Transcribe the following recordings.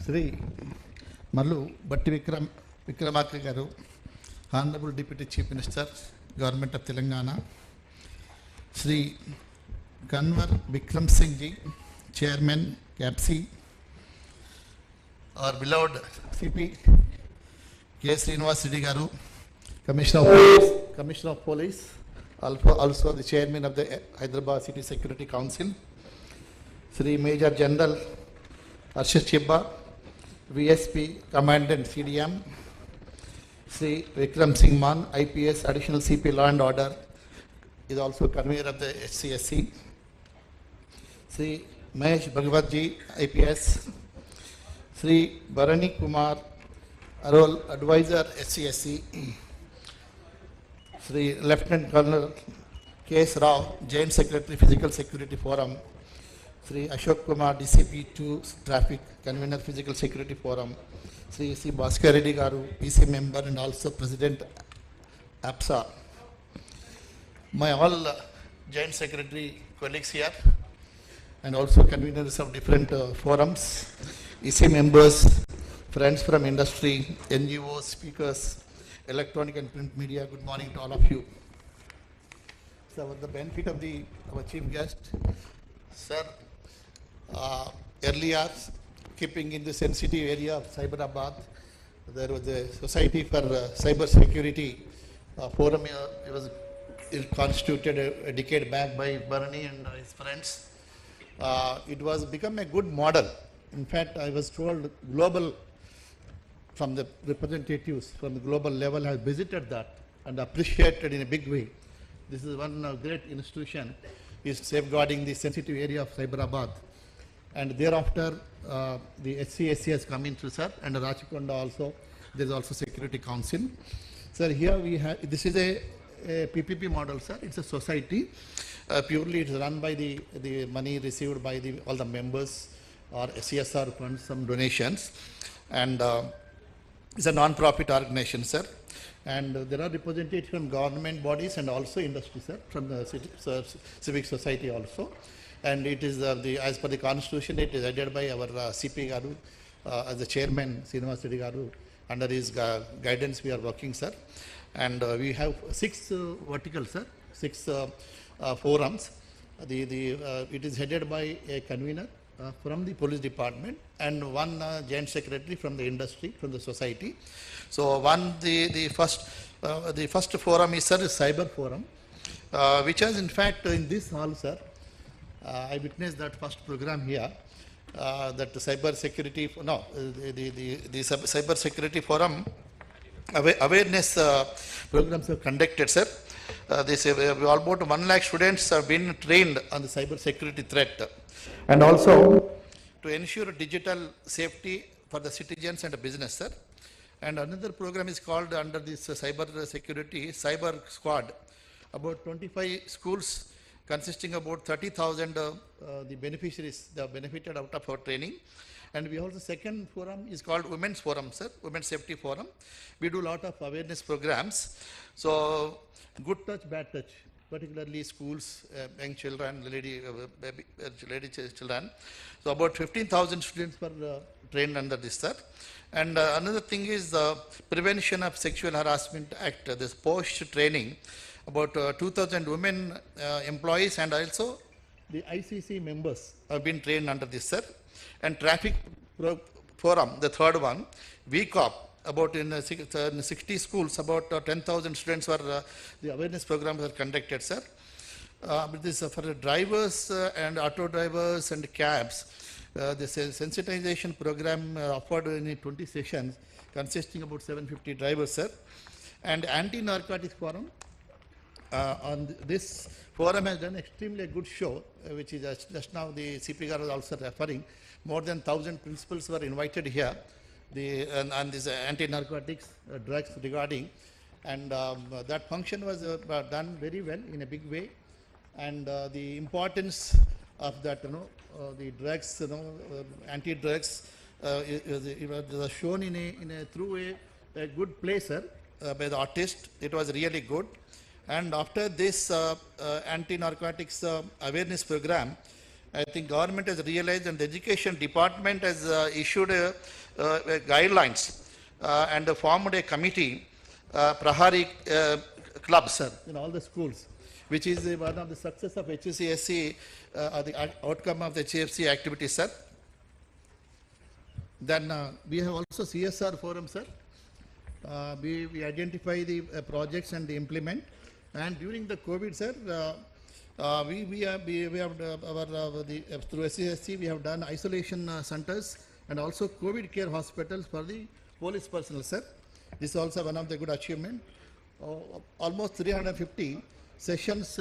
Sri Mallu Batti Vikramarka Garu, Honorable Deputy Chief Minister, Government of Telangana, Sri Kanwar Vikram Singh Ji, Chairman, CAPC, our beloved CP, K. Srinivas Reddy Garu, Commissioner of Police, also the Chairman of the Hyderabad City Security Council, Sri Major General Arshad Chibba, VSP Commandant CDM, Sri Vikram Singh Man, IPS Additional CP Law and Order, is also convener of the HCSC, Sri Mahesh Bhagwat Ji, IPS, Sri Bharani Kumar, Role Advisor HCSC, Sri Lieutenant Colonel K.S. Rao, Joint Secretary Physical Security Forum, Sri Ashok Kumar, DCP2 Traffic Convener Physical Security Forum, Sri C. Bhaskar Reddy Garu, PC member and also President APSA. My all Joint Secretary colleagues here and also conveners of different forums, EC members, friends from industry, NGOs, speakers, electronic and print media, good morning to all of you. So with the benefit of our chief guest, sir, earlier, keeping in the sensitive area of Cyberabad, there was a Society for Cyber Security forum. It was constituted a decade back by Bharani and his friends. It was become a good model. In fact, I was told global, from the representatives from the global level have visited that and appreciated in a big way. This is one great institution is safeguarding the sensitive area of Cyberabad. And thereafter, the HCSC has come into, sir, and Rachikonda also. There is also Security Council. Sir, here we have, this is a PPP model, sir. It's a society. Purely it's run by the money received by all the members or CSR funds, some donations. And it's a non-profit organization, sir. And there are representatives from government bodies and also industry, sir, from the civic society also. And it is as per the constitution, it is headed by our CP Garu as the chairman, Srinivas Reddy Garu. Under his guidance, we are working, sir. And we have 6 verticals, sir, 6 forums. It is headed by a convener from the police department and one joint secretary from the industry, from the society. So the first forum is, sir, cyber forum, which has in fact in this hall, sir, I witnessed that first program here, that the cyber security, the cyber security forum awareness programs are conducted, sir. About 1 lakh students have been trained on the cyber security threat, and also to ensure digital safety for the citizens and the business, sir. And another program is called under this cyber security, Cyber Squad. About 25 schools consisting about 30,000 the beneficiaries that benefited out of our training. And we also, second forum is called Women's Forum, sir, Women's Safety Forum. We do a lot of awareness programs. So, good touch, bad touch, particularly schools, young children, lady children. So, about 15,000 students were trained under this, sir. And another thing is the Prevention of Sexual Harassment Act, this post training. About 2,000 women employees and also the ICC members have been trained under this, sir. And Traffic Forum, the third one, VCOP, about in 60 schools, about 10,000 students were, the awareness programs are conducted, sir. But this for the drivers and auto drivers and cabs, the sensitization program offered in 20 sessions, consisting about 750 drivers, sir. And Anti-Narcotics Forum, on this forum has done extremely good show, which is just now the CP was also referring. More than 1,000 principals were invited here, and this anti-narcotics drugs regarding, and that function was done very well in a big way, and the importance of that, the drugs, anti-drugs, it was shown through a good play, sir, by the artist. It was really good. And after this anti-narcotics awareness program, I think government has realized, and the education department has issued guidelines and formed a committee, Prahari club, sir, in all the schools, which is one of the success of HCSC, or the outcome of the HCFC activities, sir. Then we have also CSR forum, sir. We identify the projects and implement. And during the COVID, sir, we have through SCSC we have done isolation centers and also COVID care hospitals for the police personnel, sir. This is also one of the good achievement. Almost 350 sessions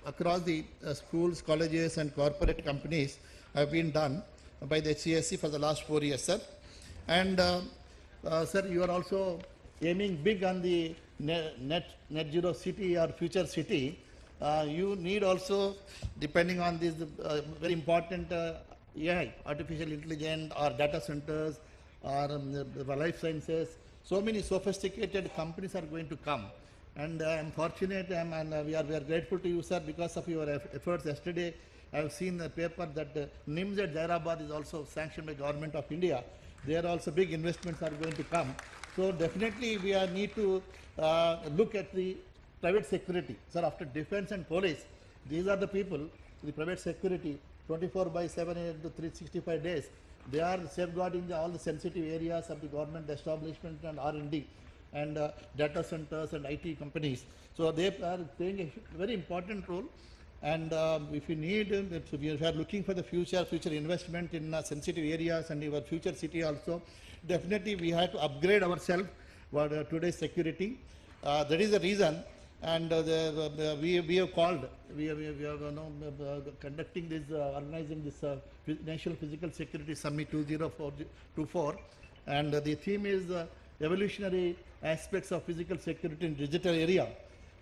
across the schools, colleges, and corporate companies have been done by the HCSC for the last 4 years, sir. And sir, you are also aiming big on the net zero city or future city. You need also, depending on this very important AI, artificial intelligence, or data centers, or life sciences. So many sophisticated companies are going to come. And I am fortunate, and we are grateful to you, sir, because of your efforts. Yesterday, I have seen the paper that NIMS at Hyderabad is also sanctioned by Government of India. There also big investments are going to come. So definitely we need to look at the private security. Sir, after defense and police, these are the people, the private security, 24/7 to 365 days. They are safeguarding all the sensitive areas of the government establishment and R&D and data centers and IT companies. So they are playing a very important role. And if you need, if you are looking for the future investment in sensitive areas and your future city also, definitely we have to upgrade ourselves for today's security. That is the reason. And we have called, we are conducting this, organizing this National Physical Security Summit 2024. And the theme is evolutionary aspects of physical security in digital area.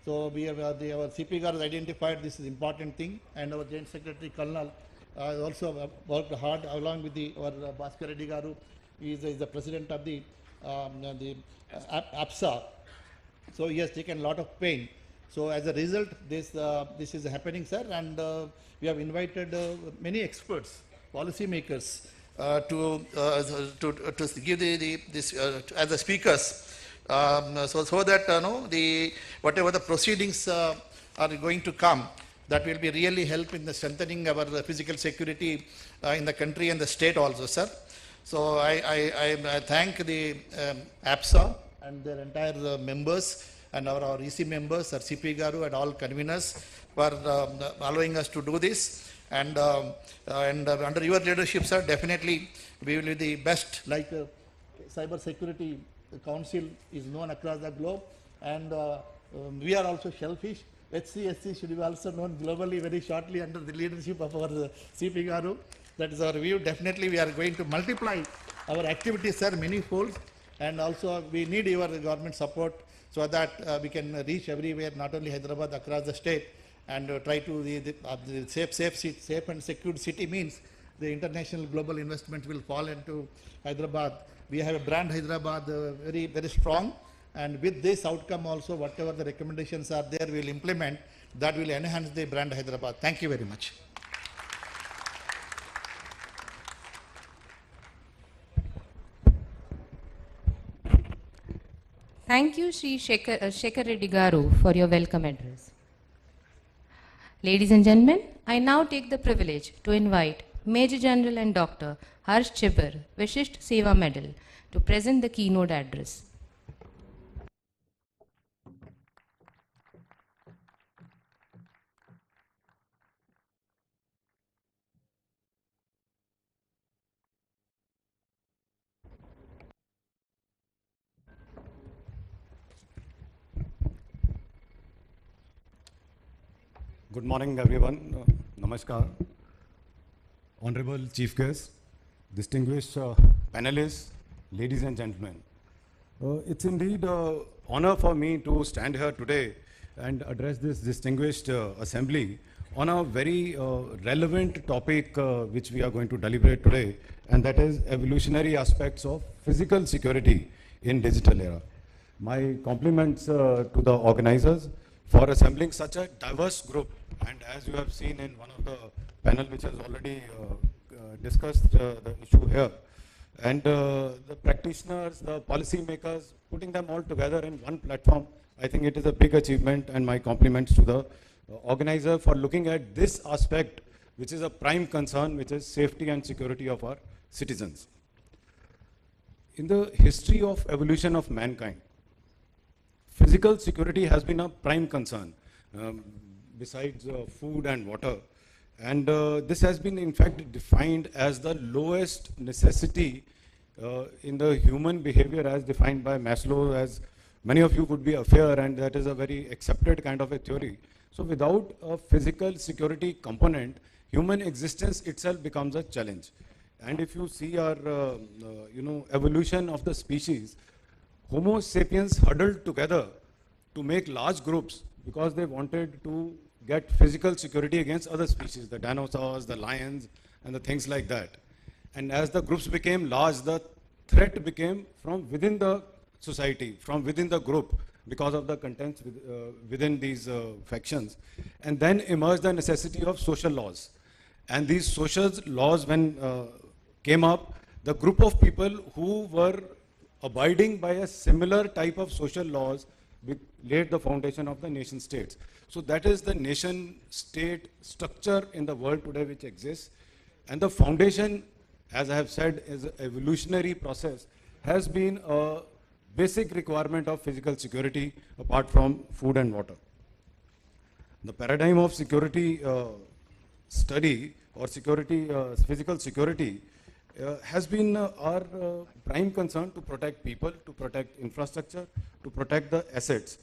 So we have our CP has identified this is important thing, and our Joint Secretary Colonel also worked hard along with our Bhaskar Reddy Garu. He is the president of the APSA. So he has taken a lot of pain. So as a result, this is happening, sir, and we have invited many experts, policymakers, to give this as the speakers. So that whatever the proceedings are going to come, that will be really help in the strengthening our physical security in the country and the state also, sir. So I thank the APSA and their entire members and our EC members, our CP Garu and all conveners for allowing us to do this. And under your leadership, sir, definitely we will be the best, like cyber security council is known across the globe, and we are also shellfish. HCSC should be also known globally very shortly under the leadership of our CP Garu. That is our view. Definitely we are going to multiply our activities, sir, many folds, and also we need your government support so that we can reach everywhere, not only Hyderabad, across the state, and try to the safe and secure city means the international global investment will fall into Hyderabad. We have a brand Hyderabad very, very strong, and with this outcome also, whatever the recommendations are there, we will implement, that will enhance the brand Hyderabad. Thank you very much. Thank you, Shri Shekhar Reddy Garu, for your welcome address. Ladies and gentlemen, I now take the privilege to invite Major General and Dr. Harsh Chibber, Vishisht Seva Medal, to present the keynote address. Good morning, everyone. Namaskar. Honorable Chief Guest, distinguished panelists, ladies and gentlemen. It's indeed an honor for me to stand here today and address this distinguished assembly on a very relevant topic which we are going to deliberate today, and that is evolutionary aspects of physical security in digital era. My compliments to the organizers for assembling such a diverse group, and as you have seen in one of the panel which has already discussed the issue here. And the practitioners, the policymakers, putting them all together in one platform, I think it is a big achievement, and my compliments to the organizer for looking at this aspect, which is a prime concern, which is safety and security of our citizens. In the history of evolution of mankind, physical security has been a prime concern, besides food and water. And this has been in fact defined as the lowest necessity in the human behavior as defined by Maslow, as many of you could be aware, and that is a very accepted kind of a theory. So without a physical security component, human existence itself becomes a challenge. And if you see our evolution of the species, Homo sapiens huddled together to make large groups because they wanted to get physical security against other species, the dinosaurs, the lions, and the things like that. And as the groups became large, the threat became from within the society, from within the group, because of the contents within these factions. And then emerged the necessity of social laws. And these social laws, when came up, the group of people who were abiding by a similar type of social laws laid the foundation of the nation states. So that is the nation state structure in the world today which exists. And the foundation, as I have said, is an evolutionary process, has been a basic requirement of physical security apart from food and water. The paradigm of security study or security, physical security has been our prime concern to protect people, to protect infrastructure, to protect the assets.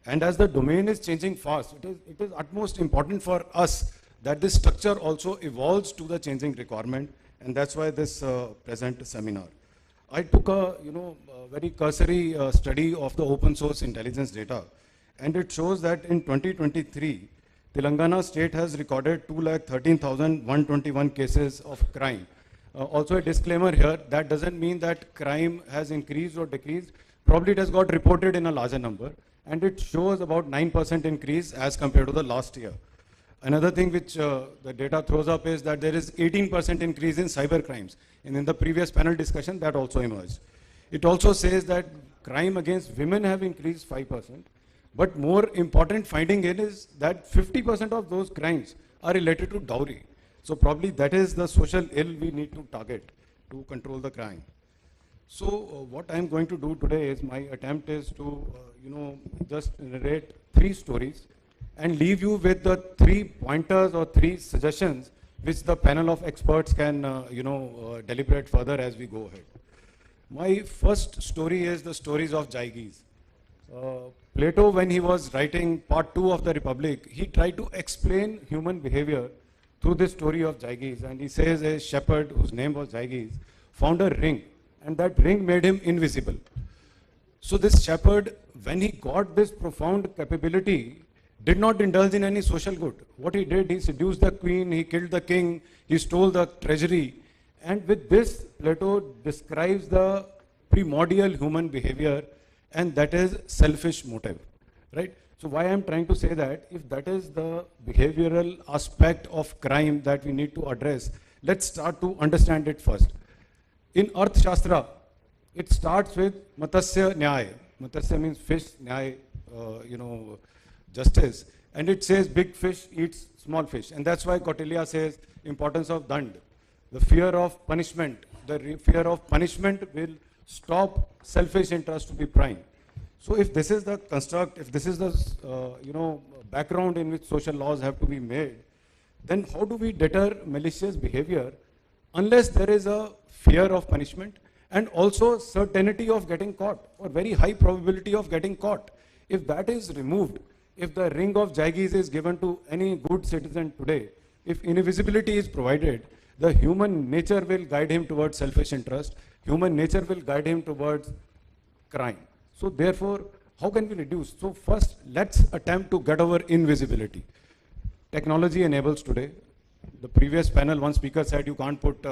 And as the domain is changing fast, it is utmost important for us that this structure also evolves to the changing requirement, and that's why this present seminar. I took a very cursory study of the open source intelligence data, and it shows that in 2023, Telangana state has recorded 213,121 cases of crime. Also a disclaimer here, that doesn't mean that crime has increased or decreased. Probably it has got reported in a larger number, and it shows about 9% increase as compared to the last year. Another thing which the data throws up is that there is 18% increase in cyber crimes. And in the previous panel discussion, that also emerged. It also says that crime against women have increased 5%. But more important finding is that 50% of those crimes are related to dowry. So probably that is the social ill we need to target to control the crime. So what I'm going to do today is my attempt is to, just narrate 3 stories and leave you with the 3 pointers or 3 suggestions which the panel of experts can, deliberate further as we go ahead. My first story is the stories of Jaigis. Plato, when he was writing part 2 of the Republic, he tried to explain human behavior through this story of Jaigis. And he says a shepherd whose name was Jaigis found a ring, and that ring made him invisible. So this shepherd, when he got this profound capability, did not indulge in any social good. What he did, he seduced the queen, he killed the king, he stole the treasury. And with this, Plato describes the primordial human behavior, and that is selfish motive, right? So why I'm trying to say that, if that is the behavioral aspect of crime that we need to address, let's start to understand it first. In Arthashastra, it starts with Matsya Nyaya. Matsya means fish, Nyaya, justice. And it says big fish eats small fish. And that's why Kautilya says importance of dand. The fear of punishment. The fear of punishment will stop selfish interest to be prime. So if this is the construct, if this is the background in which social laws have to be made, then how do we deter malicious behavior unless there is a fear of punishment and also certainty of getting caught, or very high probability of getting caught? If that is removed, if the ring of Jaigis is given to any good citizen today, if invisibility is provided, the human nature will guide him towards selfish interest, human nature will guide him towards crime. So therefore, how can we reduce? So first, let's attempt to get over invisibility. Technology enables today. The previous panel, one speaker said you can't put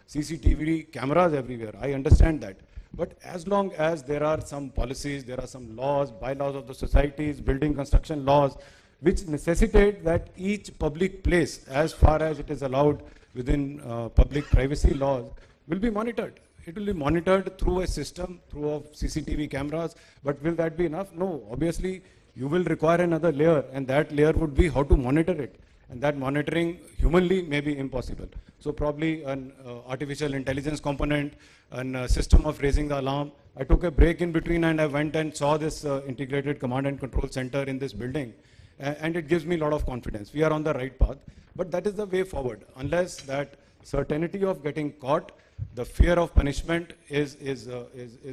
CCTV cameras everywhere. I understand that. But as long as there are some policies, there are some laws, bylaws of the societies, building construction laws, which necessitate that each public place, as far as it is allowed within public privacy laws, will be monitored. It will be monitored through a system, through of CCTV cameras, but will that be enough? No, obviously you will require another layer, and that layer would be how to monitor it. And that monitoring humanly may be impossible. So probably an artificial intelligence component, a system of raising the alarm. I took a break in between and I went and saw this integrated command and control center in this building. And it gives me a lot of confidence. We are on the right path, but that is the way forward. Unless that certainty of getting caught, the fear of punishment is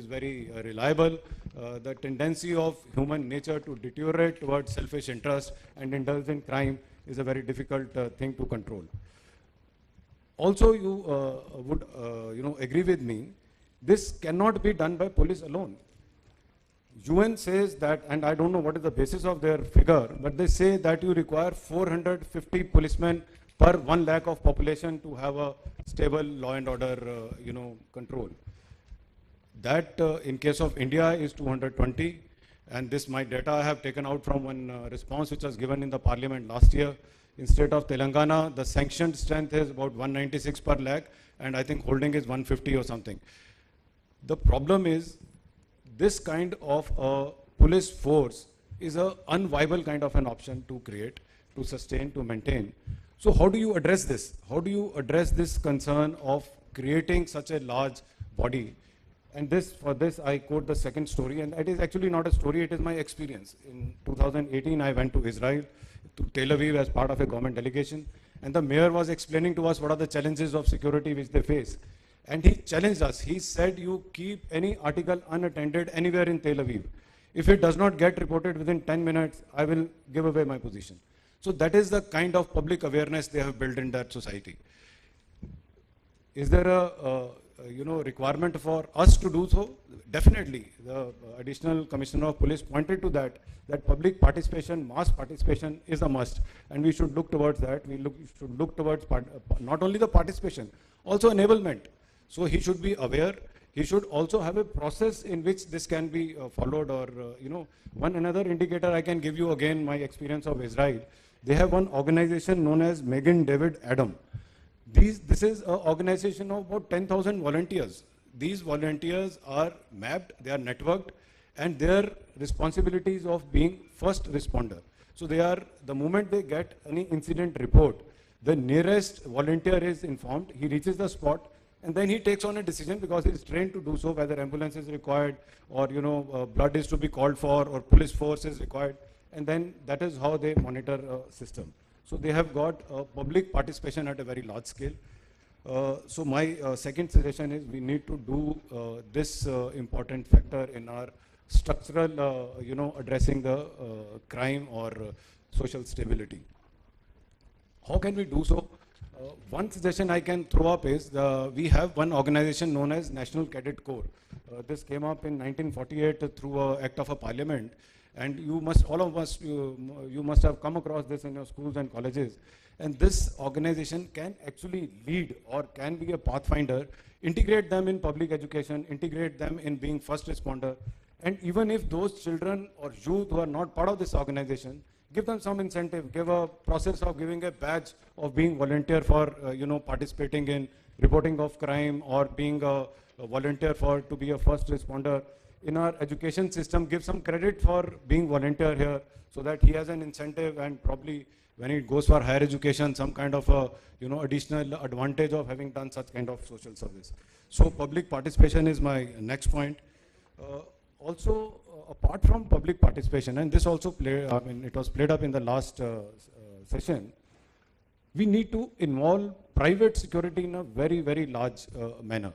very reliable. The tendency of human nature to deteriorate towards selfish interest and indulge in crime is a very difficult thing to control. Also, you would agree with me, this cannot be done by police alone. UN says that, and I don't know what is the basis of their figure, but they say that you require 450 policemen per 1 lakh of population to have a stable law and order, control. That in case of India is 220, and this my data I have taken out from one response which was given in the parliament last year. In state of Telangana, the sanctioned strength is about 196 per lakh, and I think holding is 150 or something. The problem is, this kind of a police force is a unviable kind of an option to create, to sustain, to maintain. So how do you address this? How do you address this concern of creating such a large body? And for this I quote the second story, and it is actually not a story, it is my experience. In 2018, I went to Israel, to Tel Aviv as part of a government delegation, and the mayor was explaining to us what are the challenges of security which they face. And he challenged us. He said, you keep any article unattended anywhere in Tel Aviv. If it does not get reported within 10 minutes, I will give away my position. So that is the kind of public awareness they have built in that society. Is there a requirement for us to do so? Definitely. The additional commissioner of police pointed to that public participation, mass participation is a must, and we should look towards that. We should look towards not only the participation, also enablement. So he should be aware. He should also have a process in which this can be followed, or one another indicator I can give you, again my experience of Israel. They have one organization known as Megan David Adam. This is an organization of about 10,000 volunteers. These volunteers are mapped, they are networked, and their responsibilities of being first responder. So they are, the moment they get any incident report, the nearest volunteer is informed, he reaches the spot, and then he takes on a decision because he is trained to do so, whether ambulance is required, or blood is to be called for, or police force is required, and then that is how they monitor a system. So they have got public participation at a very large scale. So my second suggestion is we need to do this important factor in our structural, addressing the crime or social stability. How can we do so? One suggestion I can throw up is we have one organization known as National Cadet Corps. This came up in 1948 through an act of a parliament. And you must, all of us, you must have come across this in your schools and colleges. And this organization can actually lead, or can be a pathfinder, integrate them in public education, integrate them in being first responder. And even if those children or youth who are not part of this organization, give them some incentive, give a process of giving a badge of being volunteer for, participating in reporting of crime, or being a volunteer to be a first responder. In our education system, give some credit for being volunteer here, so that he has an incentive, and probably when he goes for higher education, some kind of a additional advantage of having done such kind of social service. So public participation is my next point. Also, apart from public participation, and this also it was played up in the last session, we need to involve private security in a very, very large manner.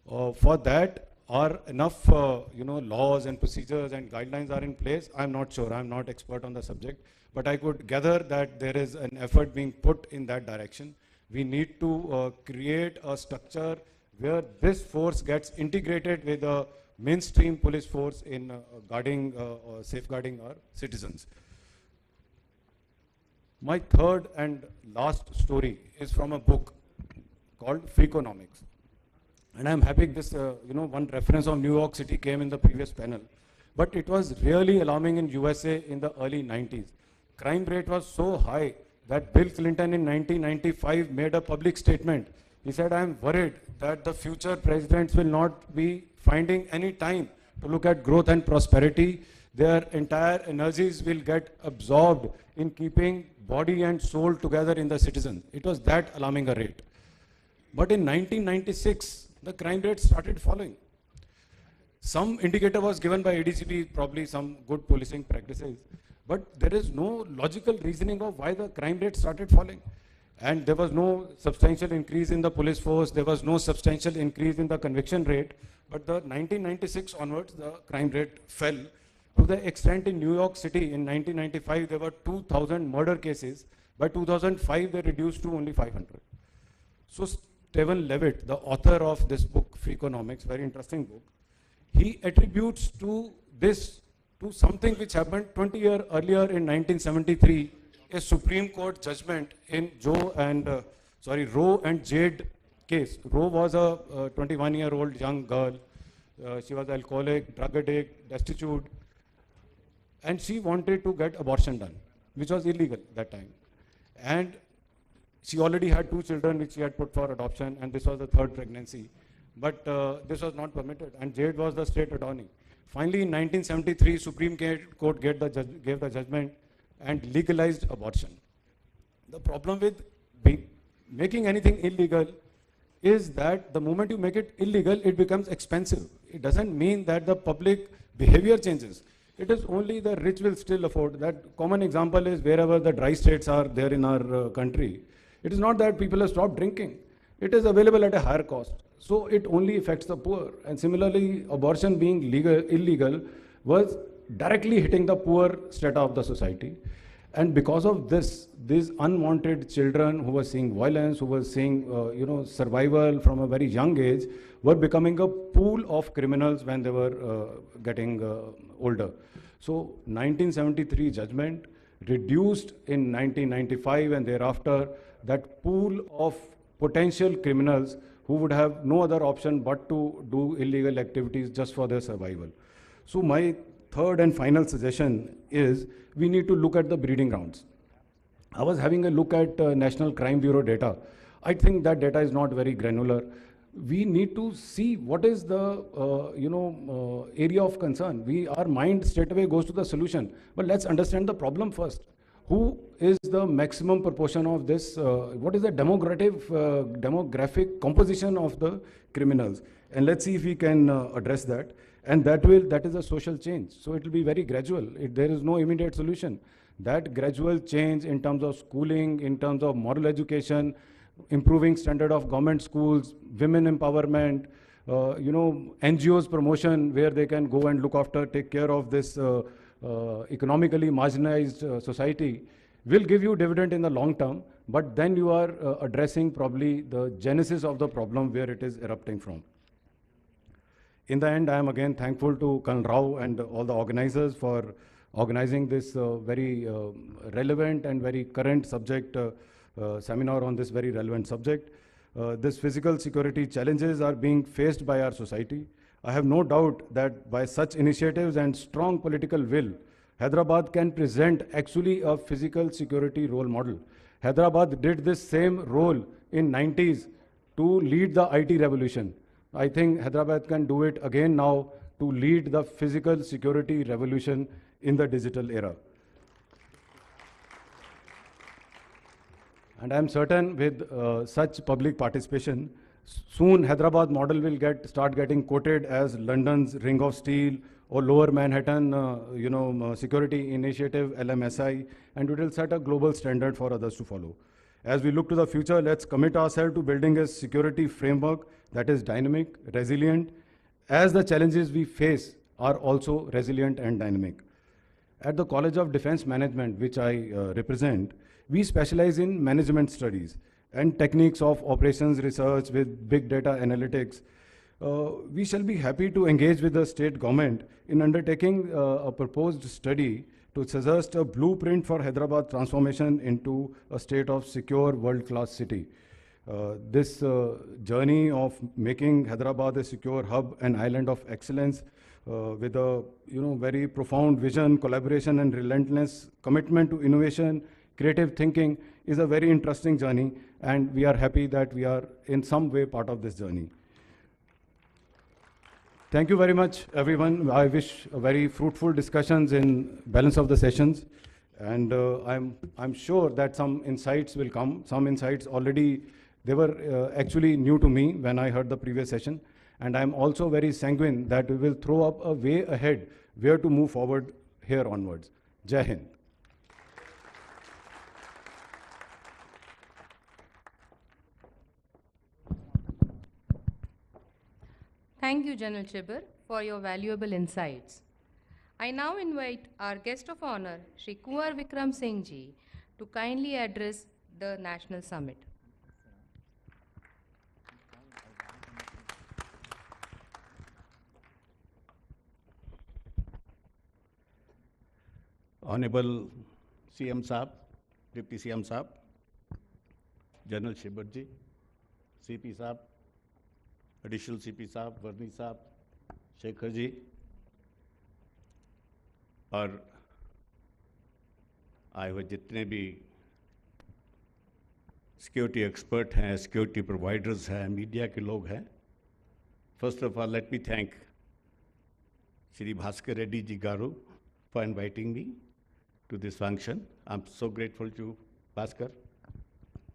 For that, are enough laws and procedures and guidelines are in place? I'm not sure. I'm not expert on the subject, but I could gather that there is an effort being put in that direction. We need to create a structure where this force gets integrated with the mainstream police force in guarding or safeguarding our citizens. My third and last story is from a book called Freakonomics. And I'm happy this, one reference of New York City came in the previous panel. But it was really alarming in USA in the early 90s. crime rate was so high that Bill Clinton in 1995 made a public statement. He said, I am worried that the future presidents will not be finding any time to look at growth and prosperity. Their entire energies will get absorbed in keeping body and soul together in the citizen. It was that alarming a rate. But in 1996, the crime rate started falling. Some indicator was given by ADCP, probably some good policing practices, but there is no logical reasoning of why the crime rate started falling. And there was no substantial increase in the police force, there was no substantial increase in the conviction rate, but the 1996 onwards, the crime rate fell to the extent in New York City in 1995, there were 2,000 murder cases. By 2005, they reduced to only 500. So Stephen Levitt, the author of this book, Freakonomics, very interesting book, he attributes to this, to something which happened 20 years earlier in 1973, a Supreme Court judgment in Roe and Jade case. Roe was a 21-year-old young girl. She was alcoholic, drug addict, destitute, and she wanted to get abortion done, which was illegal that time. And she already had 2 children which she had put for adoption, and this was the 3rd pregnancy. But this was not permitted, and Jade was the state attorney. Finally, in 1973, Supreme Court gave the judgment and legalized abortion. The problem with making anything illegal is that the moment you make it illegal, it becomes expensive. It doesn't mean that the public behavior changes. It is only the rich will still afford. That common example is wherever the dry states are there in our country. It is not that people have stopped drinking. It is available at a higher cost. So it only affects the poor. And similarly, abortion being illegal was directly hitting the poor strata of the society. And because of this, these unwanted children who were seeing violence, who were seeing survival from a very young age, were becoming a pool of criminals when they were getting older. So 1973 judgment reduced in 1995 and thereafter that pool of potential criminals who would have no other option but to do illegal activities just for their survival. So my third and final suggestion is we need to look at the breeding grounds. I was having a look at National Crime Bureau data. I think that data is not very granular. We need to see what is the area of concern. Our mind straight away goes to the solution, but let's understand the problem first. Who is the maximum proportion of this? What is the demographic composition of the criminals? And let's see if we can address that. And that is a social change. So it will be very gradual. There is no immediate solution. That gradual change in terms of schooling, in terms of moral education, improving standard of government schools, women empowerment, NGOs promotion where they can go and look after, take care of this economically marginalized society will give you dividend in the long term, but then you are addressing probably the genesis of the problem where it is erupting from. In the end, I am again thankful to Colonel Rao and all the organizers for organizing this very relevant and very current subject seminar on this very relevant subject. This physical security challenges are being faced by our society. I have no doubt that by such initiatives and strong political will, Hyderabad can present actually a physical security role model. Hyderabad did this same role in 90s to lead the IT revolution. I think Hyderabad can do it again now to lead the physical security revolution in the digital era. And I am certain with such public participation, soon Hyderabad model will start getting quoted as London's Ring of Steel or Lower Manhattan Security Initiative, LMSI, and it will set a global standard for others to follow. As we look to the future, let's commit ourselves to building a security framework that is dynamic, resilient, as the challenges we face are also resilient and dynamic. At the College of Defense Management, which I represent, we specialize in management studies and techniques of operations research with big data analytics. We shall be happy to engage with the state government in undertaking a proposed study to suggest a blueprint for Hyderabad transformation into a state of secure world-class city. This journey of making Hyderabad a secure hub and island of excellence with a very profound vision, collaboration, and relentless commitment to innovation, creative thinking, is a very interesting journey, and we are happy that we are in some way part of this journey. Thank you very much, everyone. I wish a very fruitful discussions in balance of the sessions, and I'm sure that some insights will come. Some insights already, they were actually new to me when I heard the previous session, and I'm also very sanguine that we will throw up a way ahead where to move forward here onwards. Jai Hind. Thank you, General Chibber, for your valuable insights. I now invite our guest of honor, Shri Kunwar Vikram Singh Ji, to kindly address the National Summit. Honorable CM Saab, Deputy CM Saab, General Chibber Ji, CP Saab, Additional CP Saab, Varni Saab, Shekhar Ji, और आए हुए जितने भी security expert हैं, security providers हैं, media के लोग हैं, first of all let me thank Shri Bhaskar Reddy ji garu for inviting me to this function. I'm so grateful to Bhaskar.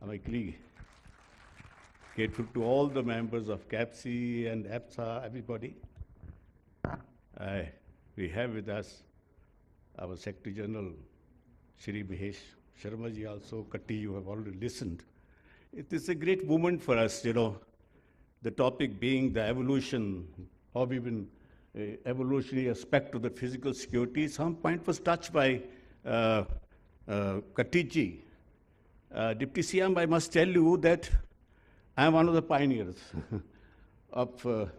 I'm equally grateful to all the members of CAPC and EPSA, everybody. We have with us our Secretary General, Shri Mahesh Sharma ji also. Katti, you have already listened. It is a great moment for us, the topic being the evolution, how we've been evolutionary aspect to the physical security. Some point was touched by Katti ji. Deputy CM, I must tell you that I am one of the pioneers of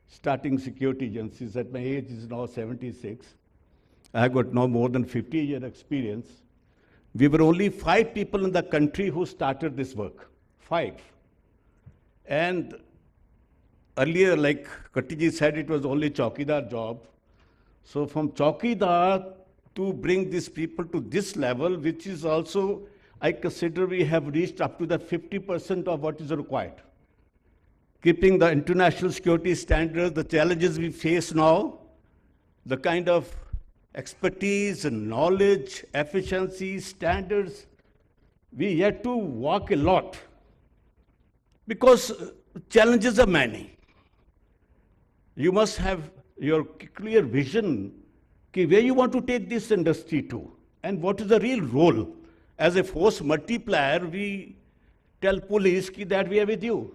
starting security agencies. At my age is now 76. I have got now more than 50-year experience. We were only 5 people in the country who started this work. 5. And earlier, like Katti ji said, it was only Chaukidar job. So from Chaukidar to bring these people to this level, which is also, I consider we have reached up to the 50% of what is required. Keeping the international security standards, the challenges we face now, the kind of expertise and knowledge, efficiency, standards, we yet to walk a lot because challenges are many. You must have your clear vision where you want to take this industry to and what is the real role. As a force multiplier, we tell police that we are with you.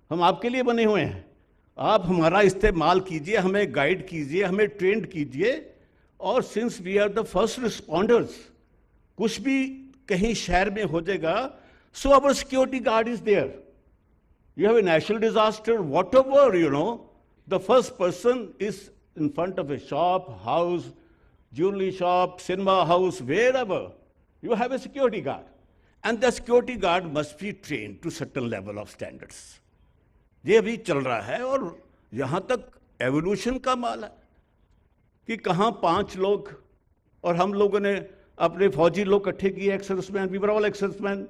हम आपके लिए बने हुए हैं. आप हमारा इस्तेमाल कीजिए, हमें गाइड कीजिए, हमें ट्रेंड कीजिए. और since we are the first responders, कुछ भी कहीं शहर में हो जाएगा, so our security guard is there. You have a national disaster, whatever, the first person is in front of a shop, house, jewelry shop, cinema house, wherever. You have a security guard. And the security guard must be trained to certain level of standards. ये अभी चल रहा है और यहाँ तक evolution का माल है कि कहाँ 5 लोग और हम लोगों ने अपने फौजी लोग इकट्ठे किए, ex serviceman, we were all ex serviceman.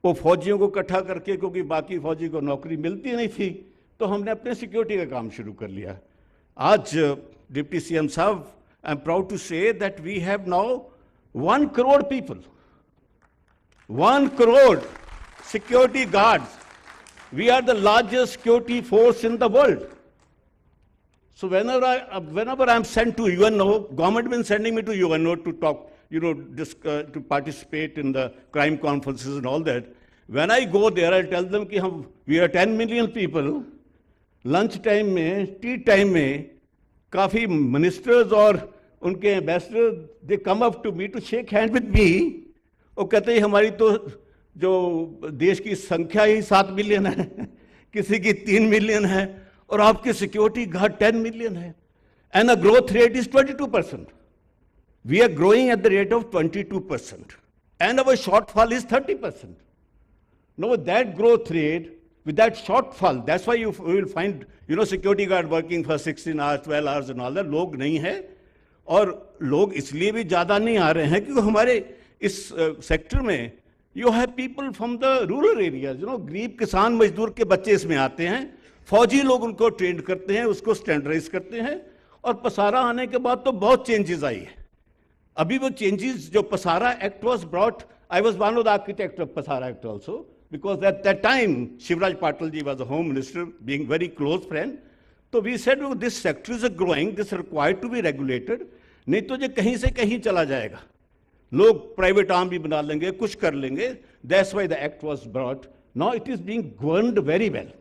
वो फौजियों को इकट्ठा करके, क्योंकि बाकी फौजी को नौकरी मिलती नहीं थी, तो हमने अपने सिक्योरिटी का काम शुरू कर लिया. आज डिप्टी सीएम साहब, I am proud to say that we have now 1 crore people, 1 crore security guards. We are the largest security force in the world. So whenever I'm sent to UNO, government been sending me to UNO to talk, to participate in the crime conferences and all that. When I go there, I tell them that we are 10 million people. Lunch time में, tea time में, काफी ministers और उनके ambassadors, they come up to me to shake hand with me. और कहते हैं हमारी तो जो देश की संख्या ही 7 मिलियन है, किसी की 3 मिलियन है, और आपके सिक्योरिटी गार्ड 10 मिलियन है. And the growth rate is 22%. We are growing at the rate of 22%. And our shortfall is 30%. Now that growth rate, with that shortfall. That's why you will find, security guard working for 16 hours, 12 hours and all that. लोग नहीं है, और लोग इसलिए भी ज़्यादा नहीं आ रहे हैं क्योंकि हमारे इस सेक्टर में you have people from the rural areas, गरीब किसान मजदूर के बच्चे इसमें आते हैं, फौजी लोग उनको ट्रेन करते हैं, उसको स्टैंडर्डाइज करते हैं, और पसारा आने के बाद तो बहुत चेंजेस आई है. अभी वो चेंजेस जो पसारा act was brought, I was one of the architects of Pasara Act also, because at that time, Shivraj Patil ji was the Home Minister, being very close friend. So we said, oh, this sector is growing, this is required to be regulated. नहीं तो ये कहीं से कहीं चला जाएगा. लोग private arm भी बना लेंगे, कुछ कर लेंगे. That's why the act was brought. Now it is being governed very well.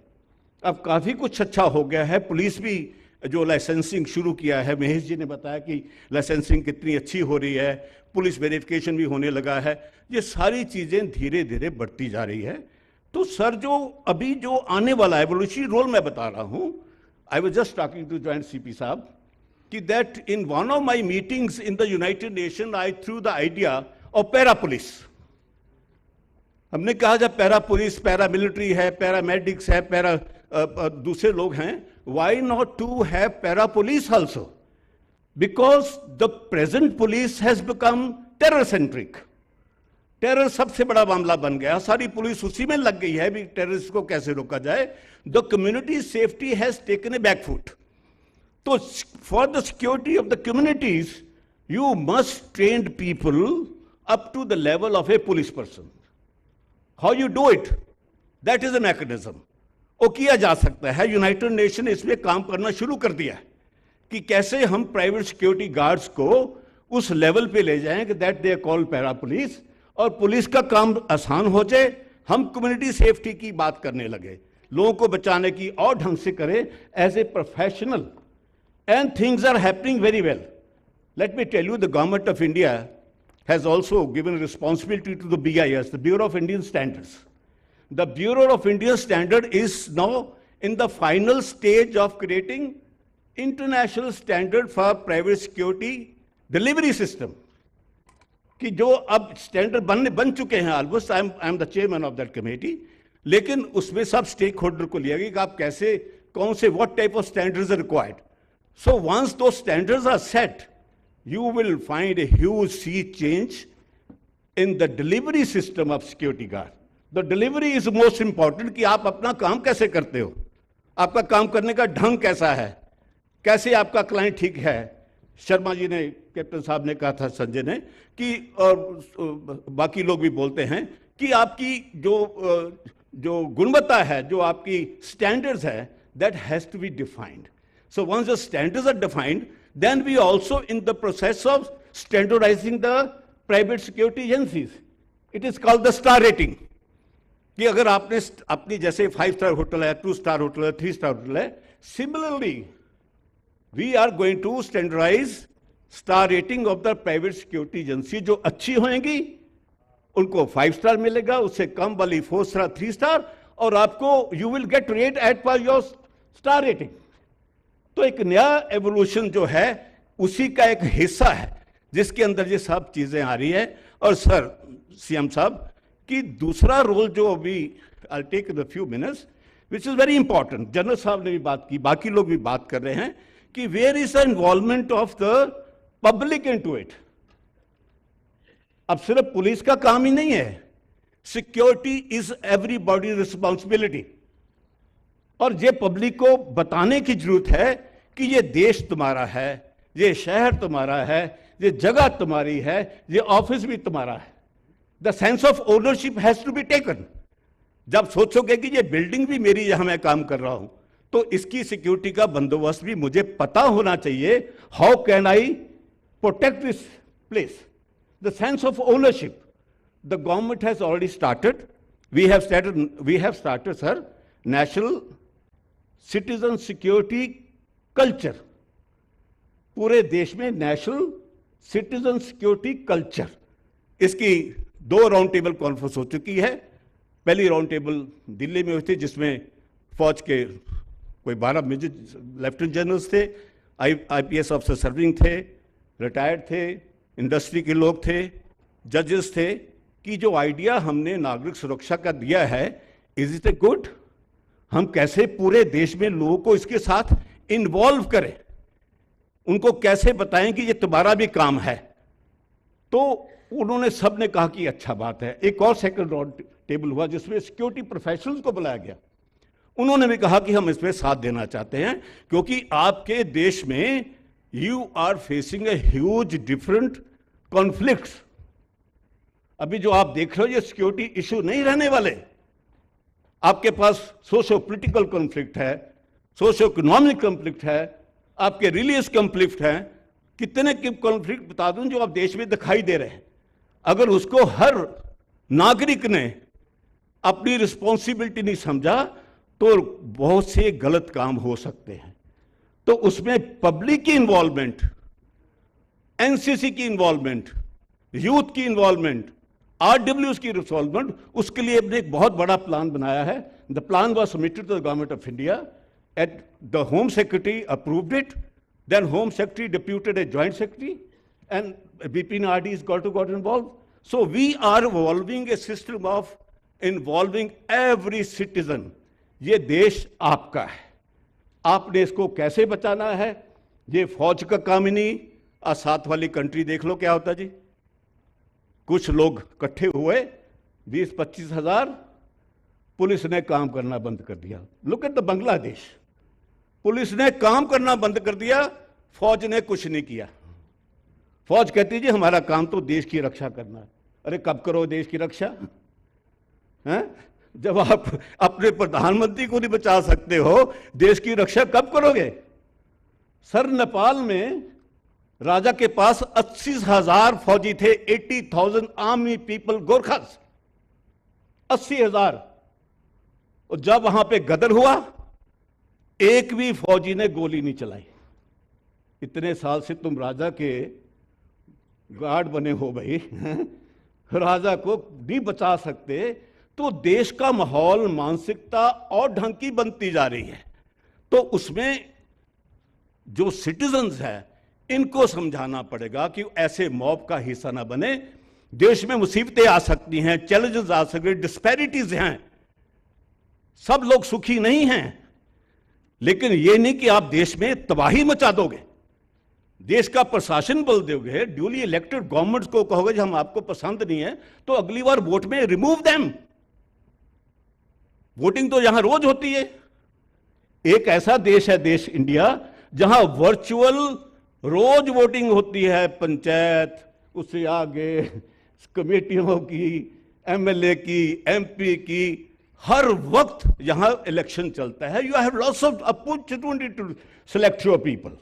अब काफ़ी कुछ अच्छा हो गया है. पुलिस भी जो लाइसेंसिंग शुरू किया है, महेश जी ने बताया कि लाइसेंसिंग कितनी अच्छी हो रही है, पुलिस वेरिफिकेशन भी होने लगा है. ये सारी चीज़ें धीरे धीरे बढ़ती जा रही है. तो सर जो अभी जो आने वाला एवोल्यूशनरी रोल मैं बता रहा हूँ, I was just talking to joint CP साहब कि that in one of my meetings in the United Nation I threw the idea of para police. हमने कहा जब पैरा पुलिस, पैरा मिलिट्री है, पैरामेडिक्स है, पैरा दूसरे लोग हैं, why not to have para police also? Because the present police has become terror centric. Terror सबसे बड़ा मामला बन गया, सारी पुलिस उसी में लग गई है भी टेररिस्ट को कैसे रोका जाए. The community safety has taken a back foot. तो for the security of the communities you must train people up to the level of a police person. How you do it, that is a mechanism. वो किया जा सकता है. United nation इसमें काम करना शुरू कर दिया है कि कैसे हम प्राइवेट सिक्योरिटी गार्ड्स को उस लेवल पे ले जाएं कि that they call para police, और पुलिस का काम आसान हो जाए. हम कम्युनिटी सेफ्टी की बात करने लगे, लोगों को बचाने की, और ढंग से करें as a professional. And things are happening very well. Let me tell you, the government of India has also given responsibility to the BIS, the bureau of Indian standards. The Bureau of Indian Standard is now in the final stage of creating international standard for private security delivery system. कि जो अब standard बन चुके हैं almost. I am the chairman of that committee. लेकिन उसमें सब stake holder को लिया गया कि आप कैसे, कौन से, what type of standards are required. So once the standards are set, you will find a huge sea change in the delivery system of security guard. The delivery is most important कि आप अपना काम कैसे करते हो, आपका काम करने का ढंग कैसा है, कैसे आपका क्लाइंट ठीक है. शर्मा जी ने, कैप्टन साहब ने कहा था, संजय ने, कि और बाकी लोग भी बोलते हैं कि आपकी जो गुणवत्ता है, जो आपकी स्टैंडर्ड्स है, that has to be defined. So once the standards are defined, then we also in the process of standardising the private security agencies. It is called the star rating. कि अगर आपने अपनी, जैसे 5 स्टार होटल है, 2 star hotel है, 3 star hotel है, similarly we are going to standardise star rating of the private security agency. जो अच्छी होंगी उनको 5 स्टार मिलेगा, उससे कम वाली 4 स्टार, 3 स्टार, और आपको you will get rate at per your star rating. तो एक नया एवोल्यूशन जो है उसी का एक हिस्सा है जिसके अंदर ये सब चीजें आ रही है. और सर CM साहब कि दूसरा रोल जो अभी I take in few minutes which is very important, general साहब ने भी बात की, बाकी लोग भी बात कर रहे हैं कि where is the involvement of the public into it. अब सिर्फ पुलिस का काम ही नहीं है, सिक्योरिटी इज एवरीबॉडी रिस्पॉन्सिबिलिटी. और ये पब्लिक को बताने की जरूरत है कि ये देश तुम्हारा है, ये शहर तुम्हारा है, ये जगह तुम्हारी है, ये ऑफिस भी तुम्हारा है. The sense of ownership has to be taken. जब सोचोगे कि ये बिल्डिंग भी मेरी, यहां मैं काम कर रहा हूं, तो इसकी सिक्योरिटी का बंदोबस्त भी मुझे पता होना चाहिए. How can I protect this place? The sense of ownership. The government has already started, we have started sir, national citizen security culture. पूरे देश में नेशनल सिटीजन सिक्योरिटी कल्चर. इसकी 2 राउंड टेबल कॉन्फ्रेंस हो चुकी है. पहली राउंड टेबल दिल्ली में हुई थी जिसमें फौज के कोई 12 मेजर लेफ्टिनेंट जनरल्स थे, IPS ऑफिसर सर्विंग थे, रिटायर्ड थे, इंडस्ट्री के लोग थे, जजेस थे. कि जो आइडिया हमने नागरिक सुरक्षा का दिया है, इज इट ए गुड? हम कैसे पूरे देश में लोगों को इसके साथ इन्वॉल्व करें, उनको कैसे बताएं कि ये तुम्हारा भी काम है। तो उन्होंने सबने कहा कि अच्छा बात है। एक और सेकंड राउंड टेबल हुआ जिसमें सिक्योरिटी प्रोफेशनल्स को बुलाया गया। उन्होंने भी कहा कि हम इसमें साथ देना चाहते हैं, क्योंकि आपके देश में you are facing a huge different conflicts. अभी जो आप देख रहे हो ये सिक्योरिटी इशू नहीं रहने वाले। आपके पास सोशो पॉलिटिकल कॉन्फ्लिक्ट है, सोशो इकोनॉमिक कॉन्फ्लिक्ट है, आपके रिलीजियस कॉन्फ्लिक्ट है, कितने कॉन्फ्लिक्ट बता दूं जो आप देश में दिखाई दे रहे हैं। अगर उसको हर नागरिक ने अपनी रिस्पॉन्सिबिलिटी नहीं समझा तो बहुत से गलत काम हो सकते हैं। तो उसमें पब्लिक की इन्वॉल्वमेंट, एनसीसी की इन्वॉल्वमेंट, यूथ की इन्वॉल्वमेंट, आरडब्ल्यूएस की इन्वॉल्वमेंट, उसके लिए हमने एक बहुत बड़ा प्लान बनाया है। The plan was submitted to the government of India at the home secretary approved it, then home secretary deputed a joint secretary and VP and RDs got involved. So we are evolving a system of involving every citizen. ये देश आपका है, आपने इसको कैसे बचाना है। ये फौज का काम ही नहीं। साथ वाली कंट्री देख लो क्या होता जी। कुछ लोग इकट्ठे हुए 20-25 हजार, पुलिस ने काम करना बंद कर दिया। Look at the Bangladesh, police ने काम करना बंद कर दिया, फौज ने कुछ नहीं किया। फौज कहती जी हमारा काम तो देश की रक्षा करना है। अरे कब करो देश की रक्षा हैं? जब आप अपने प्रधानमंत्री को नहीं बचा सकते हो, देश की रक्षा कब करोगे। सर नेपाल में राजा के पास 80,000 फौजी थे, 80,000 आर्मी पीपल, गोरखास 80,000। और जब वहां पे गदर हुआ एक भी फौजी ने गोली नहीं चलाई। इतने साल से तुम राजा के गार्ड बने हो भाई, राजा को नहीं बचा सकते। तो देश का माहौल, मानसिकता और ढंग की बनती जा रही है। तो उसमें जो सिटीजन्स हैं इनको समझाना पड़ेगा कि ऐसे मॉब का हिस्सा ना बने। देश में मुसीबतें आ सकती हैं, चैलेंजेस आ सकते हैं, डिस्पैरिटीज हैं, सब लोग सुखी नहीं हैं। लेकिन यह नहीं कि आप देश में तबाही मचा दोगे, देश का प्रशासन बदल दोगे, ड्यूली इलेक्टेड गवर्नमेंट्स को कहोगे हम आपको पसंद नहीं है तो अगली बार वोट में रिमूव देम। वोटिंग तो यहां रोज होती है। एक ऐसा देश है देश इंडिया जहां वर्चुअल रोज वोटिंग होती है, पंचायत, उससे आगे कमेटियों की, एमएलए की, एमपी की, हर वक्त यहां इलेक्शन चलता है। You have lots of opportunity to select your people.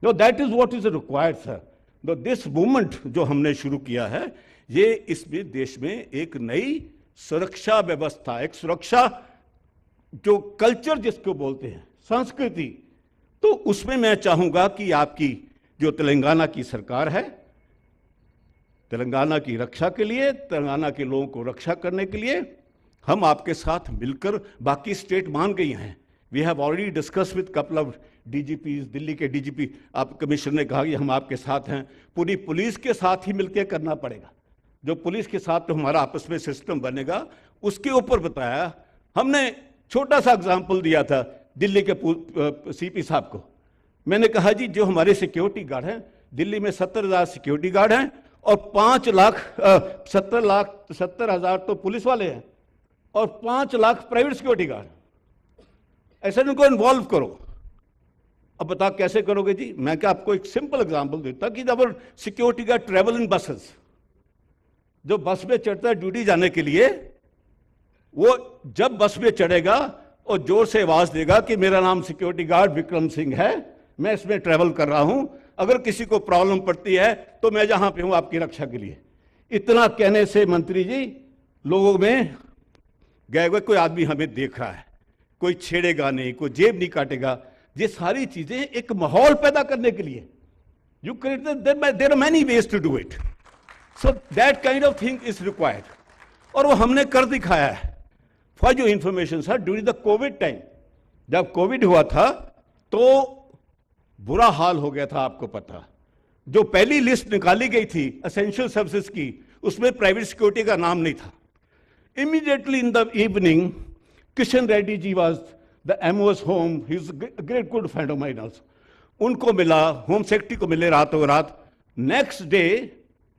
No that is what is required sir. No this movement जो हमने शुरू किया है, ये इसमें देश में एक नई सुरक्षा व्यवस्था, एक सुरक्षा जो कल्चर जिसको बोलते हैं, संस्कृति, तो उसमें मैं चाहूंगा कि आपकी जो तेलंगाना की सरकार है, तेलंगाना की रक्षा के लिए, तेलंगाना के लोगों को रक्षा करने के लिए हम आपके साथ मिलकर, बाकी स्टेट मान गई हैं। We have already discussed with couple of DGPs, Delhi के डीजीपी, आप कमिश्नर ने कहा कि हम आपके साथ हैं। पूरी पुलिस के साथ ही मिलकर करना पड़ेगा। जो पुलिस के साथ तो हमारा आपस में सिस्टम बनेगा, उसके ऊपर बताया हमने। छोटा सा एग्जाम्पल दिया था दिल्ली के सीपी साहब को। मैंने कहा जी जो हमारे सिक्योरिटी गार्ड हैं, दिल्ली में 70,000 सिक्योरिटी गार्ड हैं और 70,000 तो पुलिस वाले हैं और 5 लाख प्राइवेट सिक्योरिटी गार्ड। ऐसे उनको इन्वॉल्व करो। अब बता कैसे करोगे जी। मैं क्या आपको एक सिंपल एग्जांपल देता कि जब security guard travel in buses, जो बस में चढ़ता है ड्यूटी जाने के लिए, वो जब बस में चढ़ेगा और जोर से आवाज देगा कि मेरा नाम सिक्योरिटी गार्ड विक्रम सिंह है, मैं इसमें ट्रेवल कर रहा हूं, अगर किसी को प्रॉब्लम पड़ती है तो मैं जहां पे हूं आपकी रक्षा के लिए। इतना कहने से मंत्री जी लोगों में गए हुए कोई आदमी हमें देख रहा है, कोई छेड़ेगा नहीं, कोई जेब नहीं काटेगा। ये सारी चीजें एक माहौल पैदा करने के लिए, you create, there are many ways to do it, so that kind of thing is required. और वो हमने कर दिखाया है। फॉर जो information sir, during the covid time, जब कोविड हुआ था तो बुरा हाल हो गया था। आपको पता, जो पहली लिस्ट निकाली गई थी एसेंशियल सर्विसेज की, उसमें प्राइवेट सिक्योरिटी का नाम नहीं था। Immediately in the evening Kishan Reddy ji was the MO's home. He's a great good friend of mine also. उनको मिला, होम सेक्रेटरी को मिले रातों रात. नेक्स्ट डे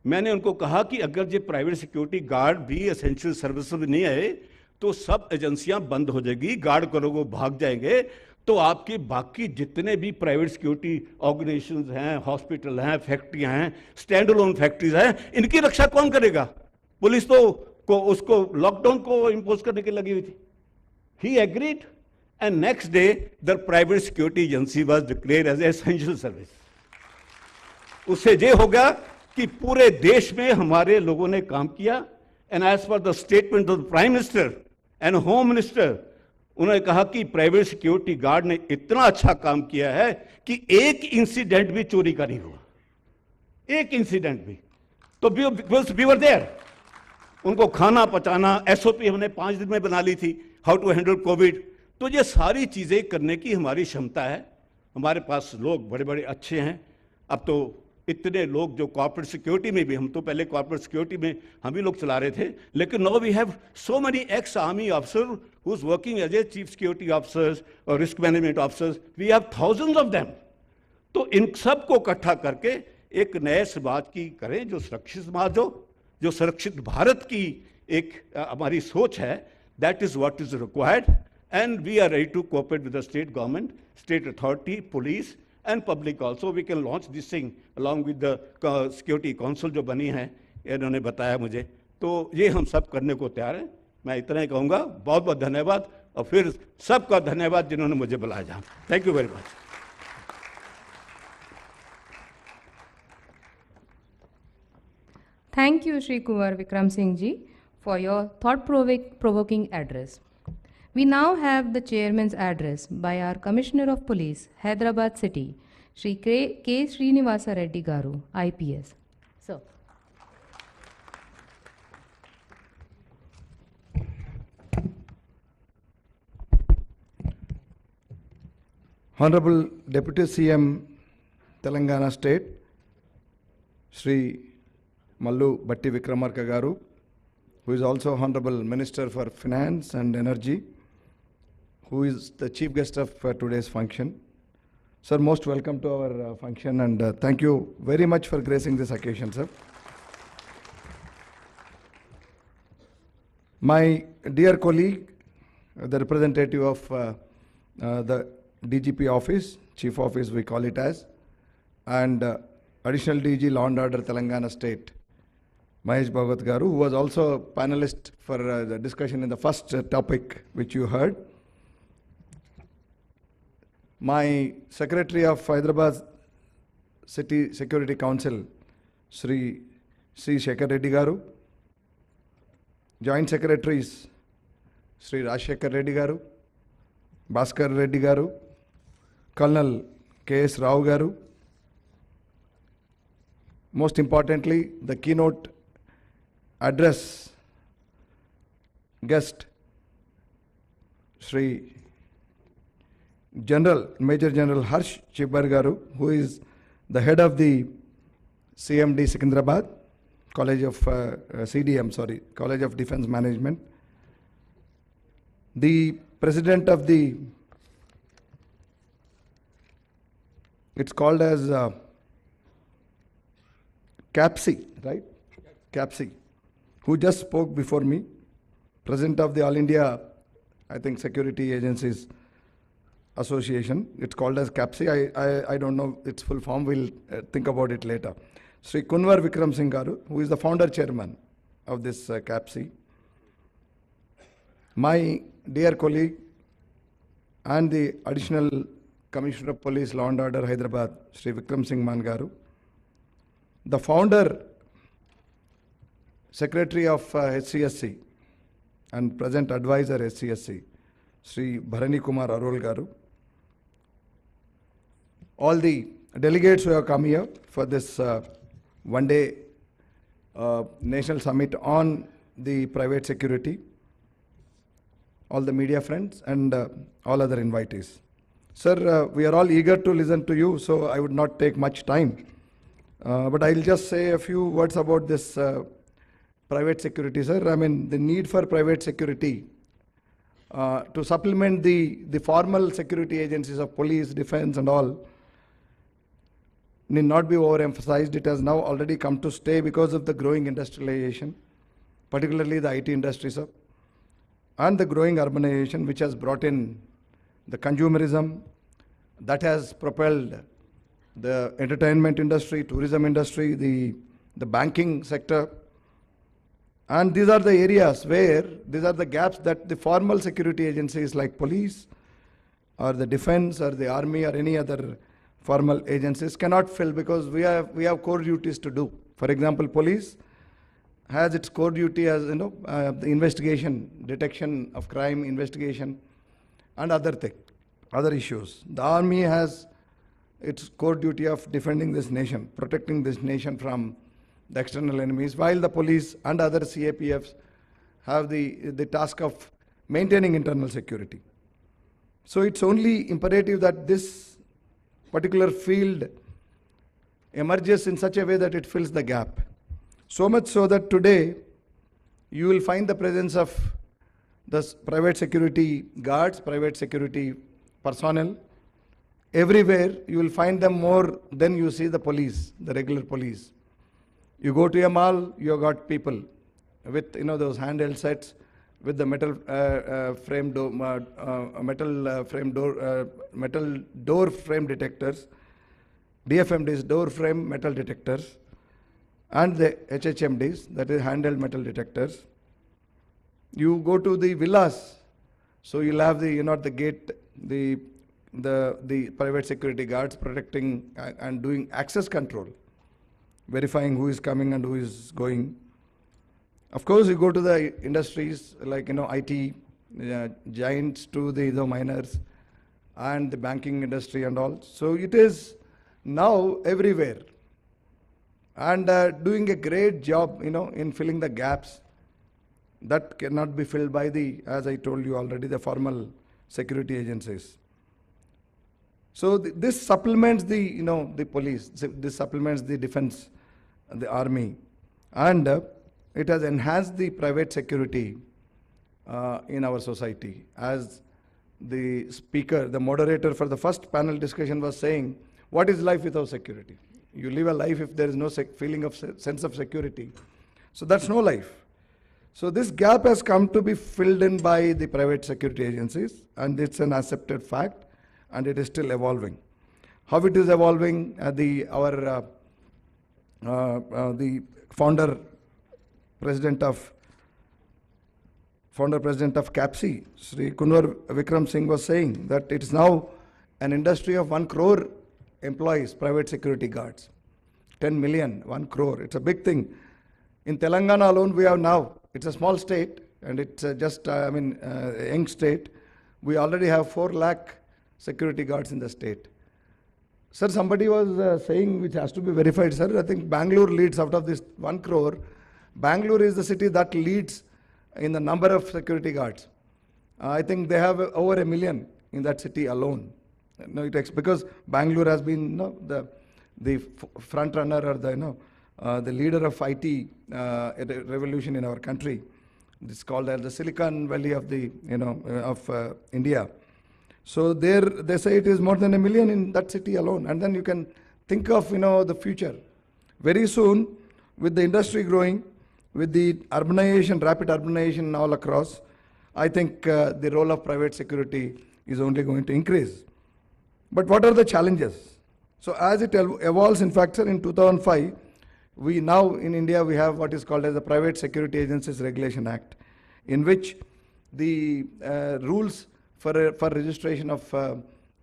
मैंने उनको कहा कि अगर ये प्राइवेट सिक्योरिटी गार्ड भी एसेंशियल सर्विस में नहीं आए तो सब एजेंसियां बंद हो जाएगी, गार्ड करोगे भाग जाएंगे, तो आपके बाकी जितने भी प्राइवेट सिक्योरिटी ऑर्गेनाइजेशंस हैं, हॉस्पिटल हैं, फैक्ट्रियां हैं, स्टैंड अलोन फैक्ट्रीज हैं, इनकी रक्षा कौन करेगा? पुलिस तो उसको लॉकडाउन को इंपोज करने की लगी हुई थी. He agreed and next day the private security agency was declared as essential service. उससे ये हो गया कि पूरे देश में हमारे लोगों ने काम किया. And as per the statement of the prime minister and home minister, उन्होंने कहा कि प्राइवेट सिक्योरिटी गार्ड ने इतना अच्छा काम किया है कि एक इंसिडेंट भी चोरी का नहीं हुआ, एक इंसिडेंट भी. तो वी वर देयर. उनको खाना पचाना, एसओपी हमने 5 दिन में बना ली थी, हाउ टू हैंडल कोविड. तो ये सारी चीजें करने की हमारी क्षमता है. हमारे पास लोग बड़े बड़े अच्छे हैं. अब तो इतने लोग जो कॉर्पोरेट सिक्योरिटी में भी, हम तो पहले कॉर्पोरेट सिक्योरिटी में हम ही लोग चला रहे थे, लेकिन now we have so many ex army officer who is working as a chief security officers और risk management officers. We have thousands of them. तो इन सबको इकट्ठा करके एक नए समाज की करें, जो सुरक्षित समाज हो, जो सुरक्षित भारत की एक हमारी सोच है. That is what is required and we are ready to cooperate with the state government, state authority, police and public also. We can launch this thing along with the security council जो बनी है, इन्होंने बताया मुझे. तो ये हम सब करने को तैयार हैं. मैं इतना ही कहूँगा. बहुत बहुत धन्यवाद और फिर सबका धन्यवाद जिन्होंने मुझे बुलाया. Thank you very much. Thank you, Shri Kunwar Vikram Singh ji, for your thought-provoking address. We now have the chairman's address by our Commissioner of Police, Hyderabad City, Shri K. Srinivasa Reddy Garu, IPS. Sir. Honorable Deputy CM, Telangana State, Shri Mallu Batti Vikramarka Garu, who is also Honorable Minister for Finance and Energy, who is the chief guest of today's function. Sir, most welcome to our function and thank you very much for gracing this occasion, sir. My dear colleague, the representative of the DGP office, chief office we call it as, and additional DG Law and Order Telangana State, Mahesh Bhagavat Garu, who was also a panelist for the discussion in the first topic which you heard. My Secretary of Hyderabad City Security Council, Sri C. Shekhar Reddy Garu, Joint Secretaries, Sri Rajshekhar Reddy Garu, Bhaskar Reddy Garu, Colonel K.S. Rao Garu. Most importantly, the keynote address guest, Sri Major General Harsh Chibbar Garu, who is the head of the CMD Secunderabad, College of College of Defence Management, the president of the, it's called as CAPSI, right? CAPSI, who just spoke before me, president of the All India, I think, Security Agencies Association. It's called as CAPSI. I don't know its full form. We'll think about it later. Sri Kunwar Vikram Singh Garu, who is the founder chairman of this CAPSI. My dear colleague and the additional Commissioner of Police, Law and Order, Hyderabad, Sri Vikram Singh Man Garu. The founder, Secretary of HCSC and present advisor HCSC, Sri Bharani Kumar Arol Garu. All the delegates who have come here for this one-day national summit on the private security, all the media friends and all other invitees. Sir, we are all eager to listen to you, so I would not take much time. But I'll just say a few words about this private security, sir. I mean, the need for private security to supplement the formal security agencies of police, defense and all, need not be overemphasized. It has now already come to stay because of the growing industrialization, particularly the IT industry, sir, and the growing urbanization, which has brought in the consumerism that has propelled the entertainment industry, tourism industry, the banking sector. And these are the areas where, these are the gaps that the formal security agencies like police or the defense or the army or any other formal agencies cannot fill, because we have core duties to do. For example, police has its core duty as, the investigation, detection of crime, investigation and other issues. The army has its core duty of defending this nation, protecting this nation from the external enemies, while the police and other CAPFs have the task of maintaining internal security. So it's only imperative that this particular field emerges in such a way that it fills the gap. So much so that today you will find the presence of the private security guards, private security personnel. Everywhere you will find them more than you see the police, the regular police. You go to a mall, you have got people with those handheld sets with the metal door frame detectors, DFMDs, door frame metal detectors, and the HHMDs, that is handheld metal detectors. You go to the villas, so you'll have the gate, the private security guards protecting and doing access control, verifying who is coming and who is going. Of course, you go to the industries like IT giants, to the miners and the banking industry and all. So it is now everywhere, and doing a great job in filling the gaps that cannot be filled by as I told you already, the formal security agencies. So this supplements the police, this supplements the defense, the army, and it has enhanced the private security in our society. As the speaker, the moderator for the first panel discussion was saying, what is life without security? You live a life if there is no feeling of sense of security. So that's no life. So this gap has come to be filled in by the private security agencies, and it's an accepted fact, and it is still evolving. How it is evolving, the founder president of CAPSI, Sri Kunwar Vikram Singh, was saying that it's now an industry of 1 crore employees, private security guards. 10 million, 1 crore, it's a big thing. In Telangana alone, we have now, it's a small state, and it's just, a young state. We already have 4 lakh security guards in the state. Sir, somebody was saying, which has to be verified, sir, I think Bangalore leads out of this 1 crore. Bangalore is the city that leads in the number of security guards. I think they have over 1 million in that city alone. Because Bangalore has been the front runner, or the leader of IT revolution in our country. It's called as the Silicon Valley of India. So there they say it is more than 1 million in that city alone. And then you can think of the future. Very soon, with the industry growing, with the urbanization, rapid urbanization all across, I think the role of private security is only going to increase. But what are the challenges? So as it evolves, in fact, sir, in 2005, we now in India, we have what is called as the Private Security Agencies Regulation Act, in which the rules for registration of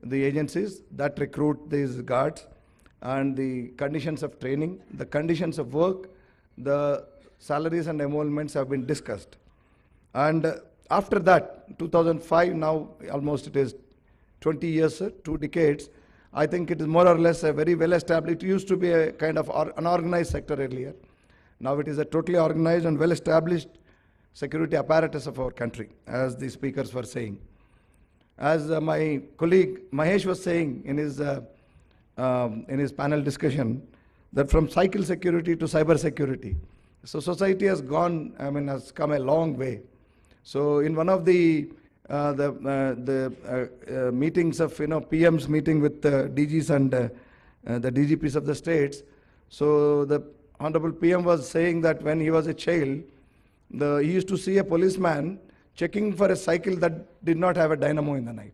the agencies that recruit these guards, and the conditions of training, the conditions of work, the salaries and emoluments have been discussed. And after that, 2005, now almost it is 20 years, 2 decades, I think it is more or less a very well established. It used to be a kind of unorganized sector earlier. Now it is a totally organized and well established security apparatus of our country, as the speakers were saying. As my colleague Mahesh was saying in his panel discussion, that from cycle security to cyber security. So society has gone, has come a long way. So in one of the the meetings of, PM's meeting with DGs and the DGPs of the states. So the Honorable PM was saying that when he was a child, he used to see a policeman checking for a cycle that did not have a dynamo in the night.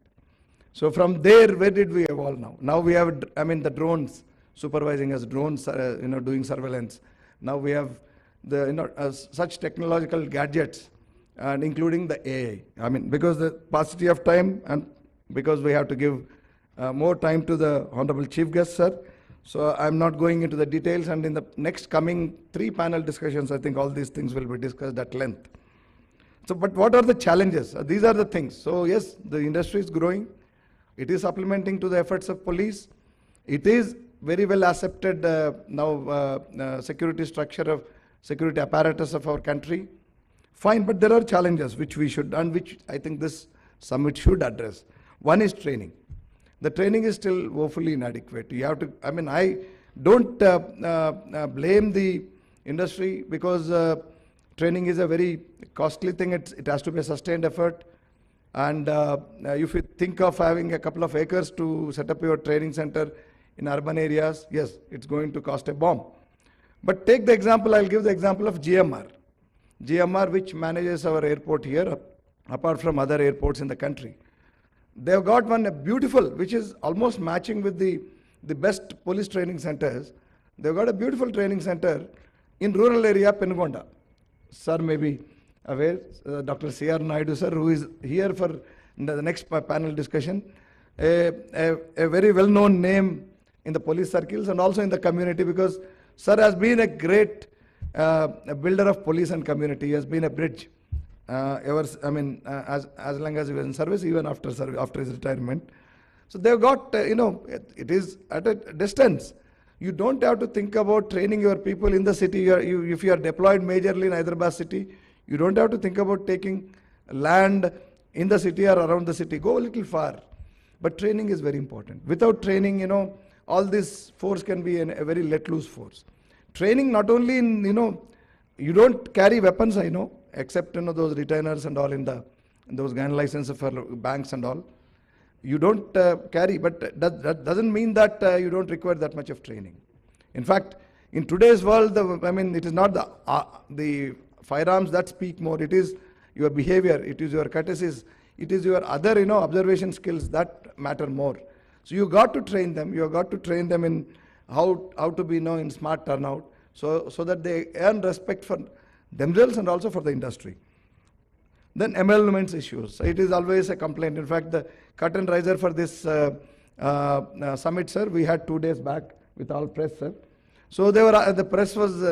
So from there, where did we evolve now? Now we have, the drones supervising us, drones, doing surveillance. Now we have such technological gadgets, and including the AI. Because the paucity of time and because we have to give more time to the Honorable Chief Guest, sir. So I'm not going into the details, and in the next coming 3 panel discussions, I think all these things will be discussed at length. So, but what are the challenges? These are the things. So yes, the industry is growing. It is supplementing to the efforts of police. It is very well accepted security structure of security apparatus of our country. Fine, but there are challenges which we should, and which I think this summit should address. One is training. The training is still woefully inadequate. You have to, I don't blame the industry, because training is a very costly thing. It has to be a sustained effort. And if you think of having a couple of acres to set up your training center in urban areas, yes, it's going to cost a bomb. But take the example, I'll give the example of GMR. GMR, which manages our airport here, apart from other airports in the country. They've got one beautiful, which is almost matching with the best police training centers. They've got a beautiful training center in rural area, Penugonda. Sir may be aware, Dr. C.R. Naidu, sir, who is here for the next panel discussion, a very well-known name in the police circles and also in the community, because sir has been a great builder of police and community. He has been a bridge as long as he was in service, even after his retirement. So they've got, it is at a distance. You don't have to think about training your people in the city. If you are deployed majorly in Hyderabad city, you don't have to think about taking land in the city or around the city. Go a little far. But training is very important. Without training, all this force can be a very let loose force. Training not only in, you don't carry weapons, I know, except, those retainers and all in those gun licenses for banks and all. You don't carry, but that doesn't mean that you don't require that much of training. In fact, in today's world, it is not the firearms that speak more. It is your behavior, it is your courtesies, it is your other, observation skills that matter more. So you got to train them. You have got to train them in how to be, in smart turnout, so that they earn respect for themselves and also for the industry. Then emoluments issues. It is always a complaint. In fact, the curtain raiser for this summit, sir, we had 2 days back with all press, sir. So they were, the press was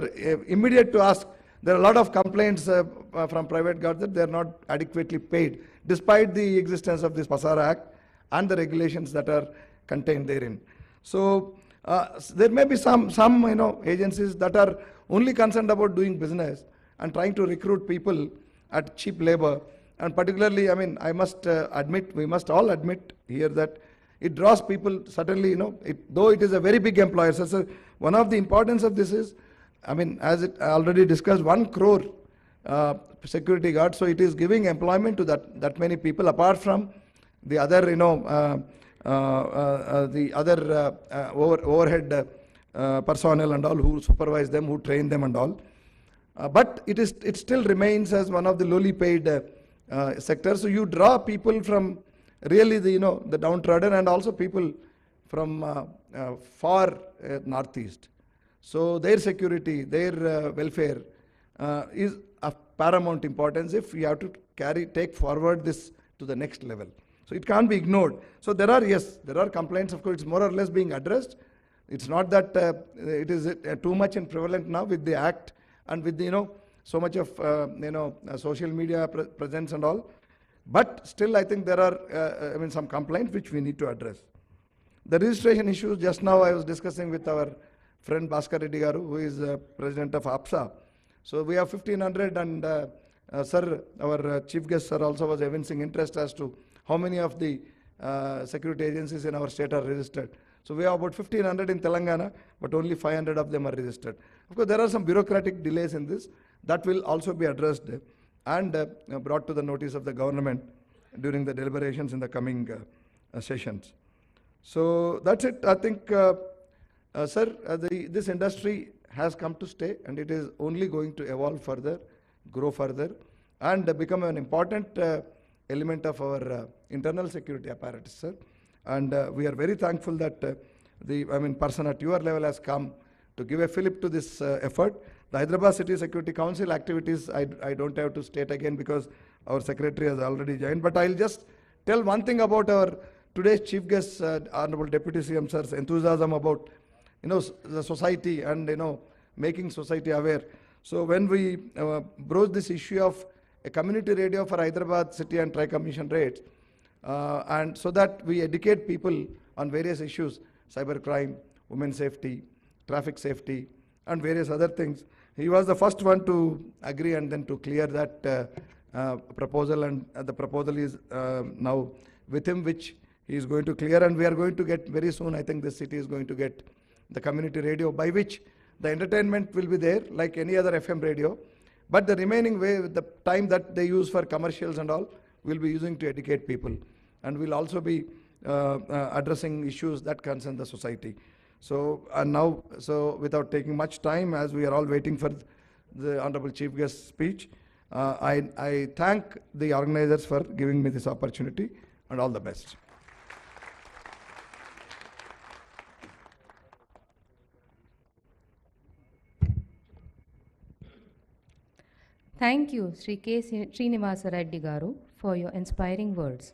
immediate to ask. There are a lot of complaints from private guards that they are not adequately paid, despite the existence of this Pasara Act and the regulations that are contained therein. So there may be some agencies that are only concerned about doing business and trying to recruit people at cheap labor. And particularly, I must admit, we must all admit here that it draws people, certainly, though it is a very big employer. So one of the importance of this is, as it already discussed, 1 crore security guards. So it is giving employment to that many people, apart from the other, overhead personnel and all who supervise them, who train them and all. But it still remains as one of the lowly paid sectors. So you draw people from really the downtrodden, and also people from far northeast. So their security, their welfare is of paramount importance if you have to take forward this to the next level. So it can't be ignored. So there are complaints. Of course, it's more or less being addressed. It's not that it is too much and prevalent now with the act and with the, so much of social media presence and all. But still, I think there are some complaints which we need to address. The registration issues, just now I was discussing with our friend Bhaskar Reddy Garu, who is president of APSA. So we have 1,500, and sir, our chief guest sir also was evincing interest as to how many of the security agencies in our state are registered. So we have about 1,500 in Telangana, but only 500 of them are registered. Of course, there are some bureaucratic delays in this. That will also be addressed and brought to the notice of the government. during the deliberations in the coming sessions. So that's it. I think, sir, this industry has come to stay, and it is only going to evolve further, grow further, and become an important element of our internal security apparatus, sir. And we are very thankful that person at your level has come to give a fillip to this effort. The Hyderabad City Security Council activities, I don't have to state again because our secretary has already joined, but I'll just tell one thing about our today's chief guest, Honorable Deputy CM sir's enthusiasm about, the society and, making society aware. So when we broached this issue of a community radio for Hyderabad City and Tri-Commission rates, and so that we educate people on various issues, cybercrime, women's safety, traffic safety, and various other things. He was the first one to agree and then to clear that proposal, and the proposal is now with him, which he is going to clear, and we are going to get very soon. I think this city is going to get the community radio, by which the entertainment will be there like any other FM radio, but the remaining way, the time that they use for commercials and all, we'll be using to educate people, and we'll also be addressing issues that concern the society. So, and now, so without taking much time, as we are all waiting for the Honorable Chief Guest speech, I thank the organizers for giving me this opportunity, and all the best. Thank you, Sri K. Srinivasa Reddy Garu, for your inspiring words.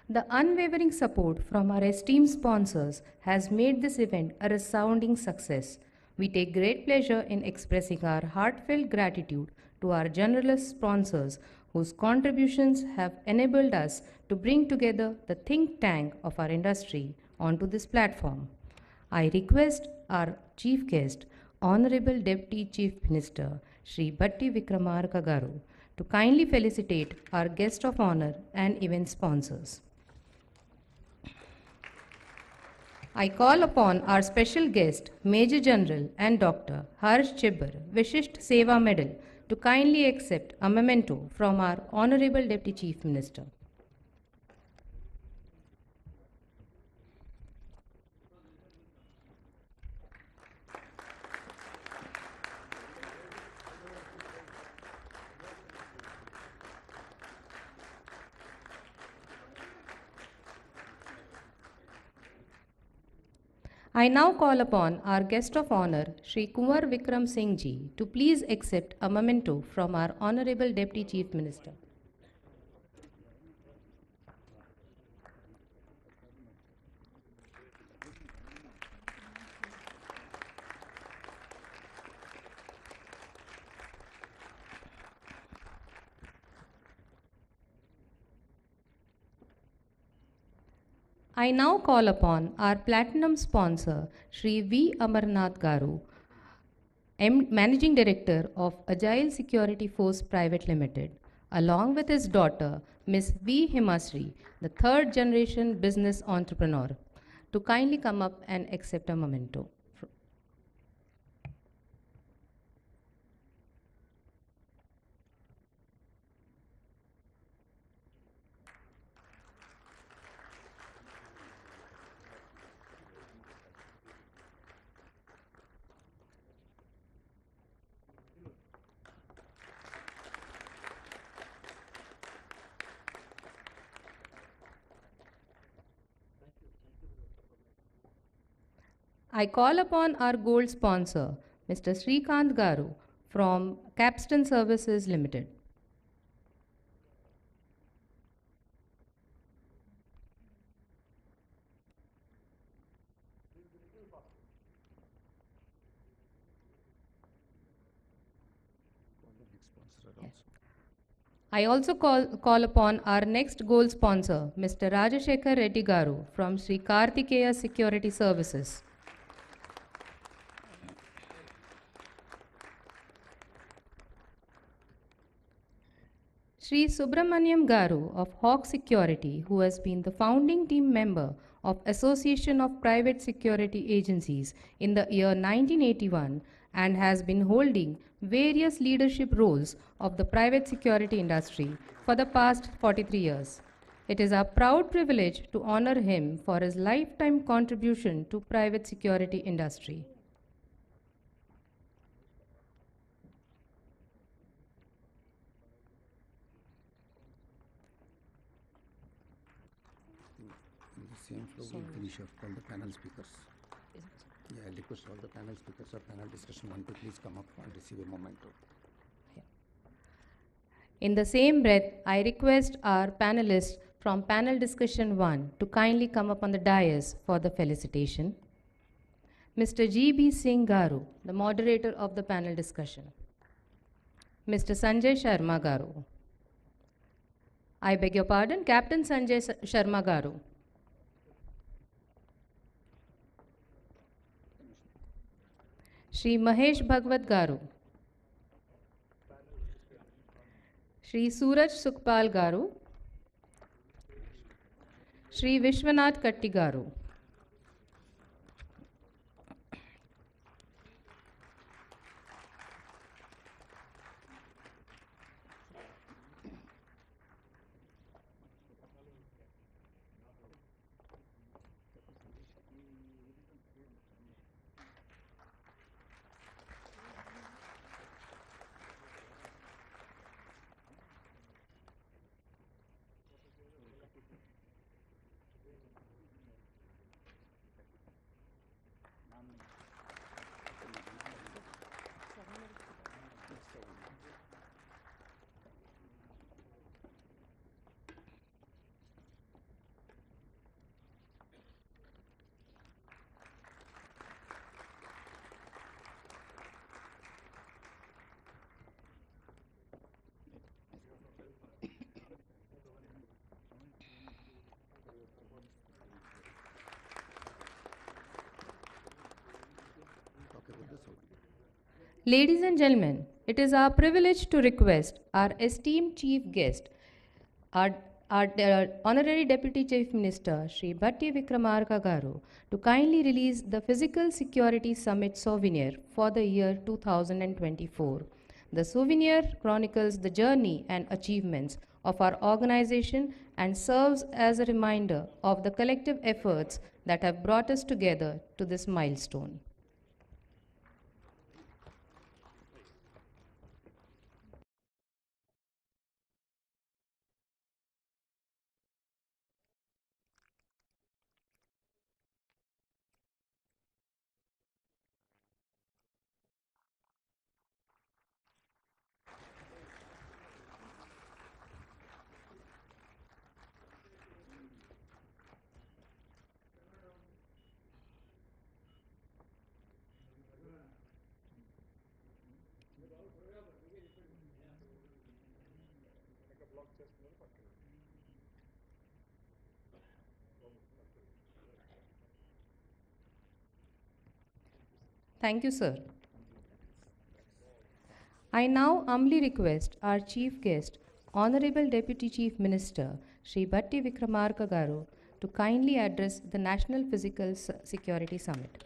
The unwavering support from our esteemed sponsors has made this event a resounding success. We take great pleasure in expressing our heartfelt gratitude to our generous sponsors whose contributions have enabled us to bring together the think tank of our industry onto this platform. I request our chief guest, Honorable Deputy Chief Minister, Shri Batti Vikramarka Garu, to kindly felicitate our guest of honor and event sponsors. I call upon our special guest, Major General and Dr. Harsh Chibbar, Vishisht Seva Medal, to kindly accept a memento from our Honorable Deputy Chief Minister. I now call upon our guest of honor, Shri Kumar Vikram Singh Ji, to please accept a memento from our Honorable Deputy Chief Minister. I now call upon our platinum sponsor, Shri V. Amarnath Garu, Managing Director of Agile Security Force Private Limited, along with his daughter, Ms. V. Himasri, the third generation business entrepreneur, to kindly come up and accept a memento. I call upon our gold sponsor, Mr. Srikant Garu from Capstan Services Limited. I also call upon our next gold sponsor, Mr. Rajashekar Reddy Garu from Sri Kartikeya Security Services. Shri Subramaniam Garu of Hawk Security, who has been the founding team member of Association of Private Security Agencies in the year 1981 and has been holding various leadership roles of the private security industry for the past 43 years. It is our proud privilege to honor him for his lifetime contribution to private security industry. In the same flow, we'll finish off all the panel speakers. Yeah, I request all the panel speakers or panel discussion one to please come up and receive a memento. In the same breath, I request our panelists from panel discussion 1 to kindly come up on the dais for the felicitation. Mr. G.B. Singh Garu, the moderator of the panel discussion. Mr. Sanjay Sharma Garu. I beg your pardon, Captain Sanjay Sharma Garu. Shri Mahesh Bhagwat Garu. Shri Suraj Sukhpal Garu. Shri Vishwanath Katti Garu. Ladies and gentlemen, it is our privilege to request our esteemed chief guest, our Honorary Deputy Chief Minister, Shri Bhatti Vikramarka Garu, to kindly release the Physical Security Summit souvenir for the year 2024. The souvenir chronicles the journey and achievements of our organization and serves as a reminder of the collective efforts that have brought us together to this milestone. Thank you, sir. I now humbly request our chief guest, Honorable Deputy Chief Minister, Shri Bhatti Vikramarka Garu, to kindly address the National Physical Security Summit.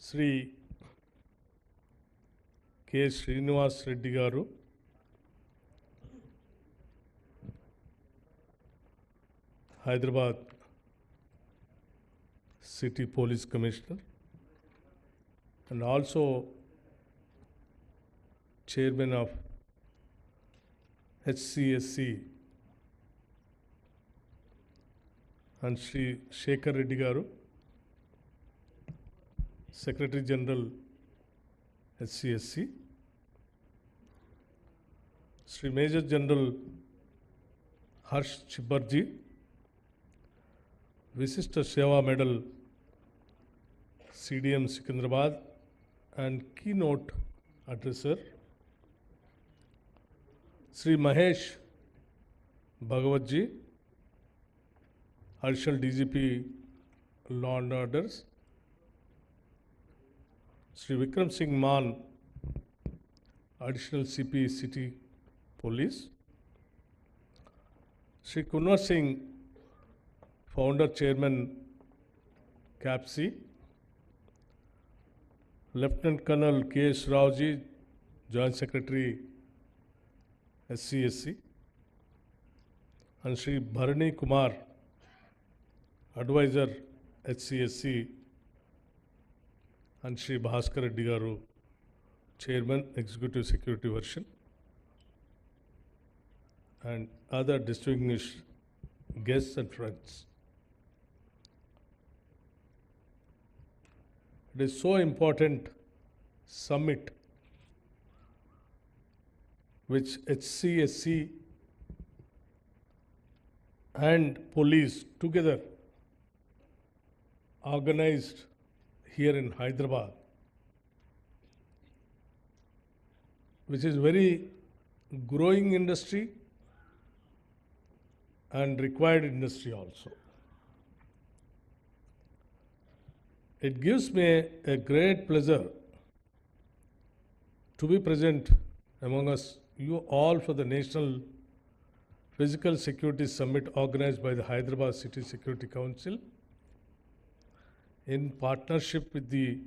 Shri K Srinivas Reddy garu, Hyderabad city police commissioner and also chairman of HCSC, and Shri Shekhar Reddy garu, Secretary General HCSC, Shri Major General Harsh Chibbarji, Visishta Seva Medal CDM Secunderabad and keynote addresser, Shri Mahesh Bhagwatji, Additional DGP Law and Orders, Sri Vikram Singh Maan, Additional CP City Police, Sri Kunwar Singh, Founder Chairman CAPC, Lieutenant Colonel K.S. Raoji, Joint Secretary SCSC, and Sri Bharani Kumar, Advisor HCSC, and Sri Bhaskar Reddy Garu, Chairman Executive Security Version, and other distinguished guests and friends. It is so important summit which HCSC and police together organized here in Hyderabad, which is very growing industry and required industry also. It gives me a great pleasure to be present among us, you all, for the National Physical Security Summit organized by the Hyderabad City Security Council in partnership with the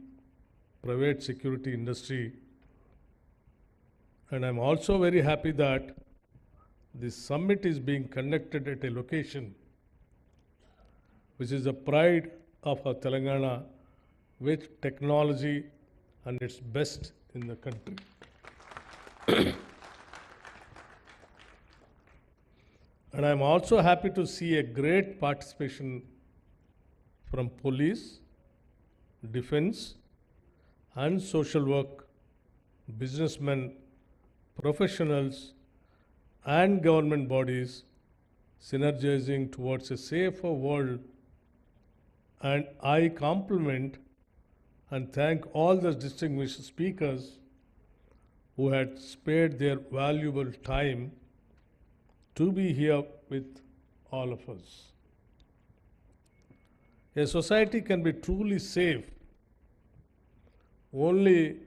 private security industry. And I'm also very happy that this summit is being conducted at a location which is the pride of our Telangana, with technology and its best in the country. And I'm also happy to see a great participation from police, defense, and social work, businessmen, professionals, and government bodies synergizing towards a safer world. And I compliment and thank all the distinguished speakers who had spared their valuable time to be here with all of us. A society can be truly safe only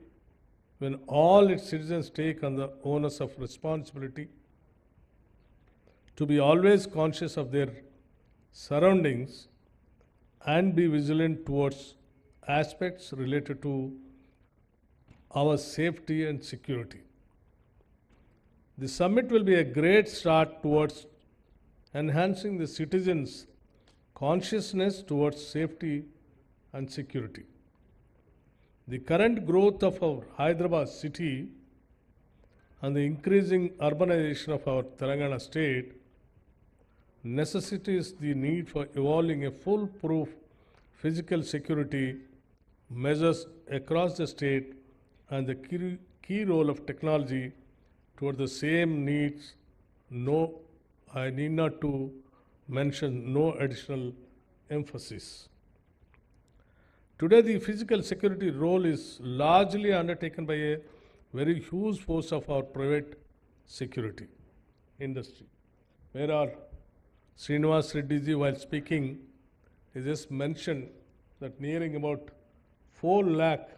when all its citizens take on the onus of responsibility to be always conscious of their surroundings and be vigilant towards aspects related to our safety and security. The summit will be a great start towards enhancing the citizens' consciousness towards safety and security. The current growth of our Hyderabad city and the increasing urbanization of our Telangana state necessitates the need for evolving a foolproof physical security measures across the state and the key role of technology toward the same needs. No, I need not to mention no additional emphasis. Today, the physical security role is largely undertaken by a very huge force of our private security industry. Where our Revanth Reddy ji, while speaking, he just mentioned that nearing about 4 lakh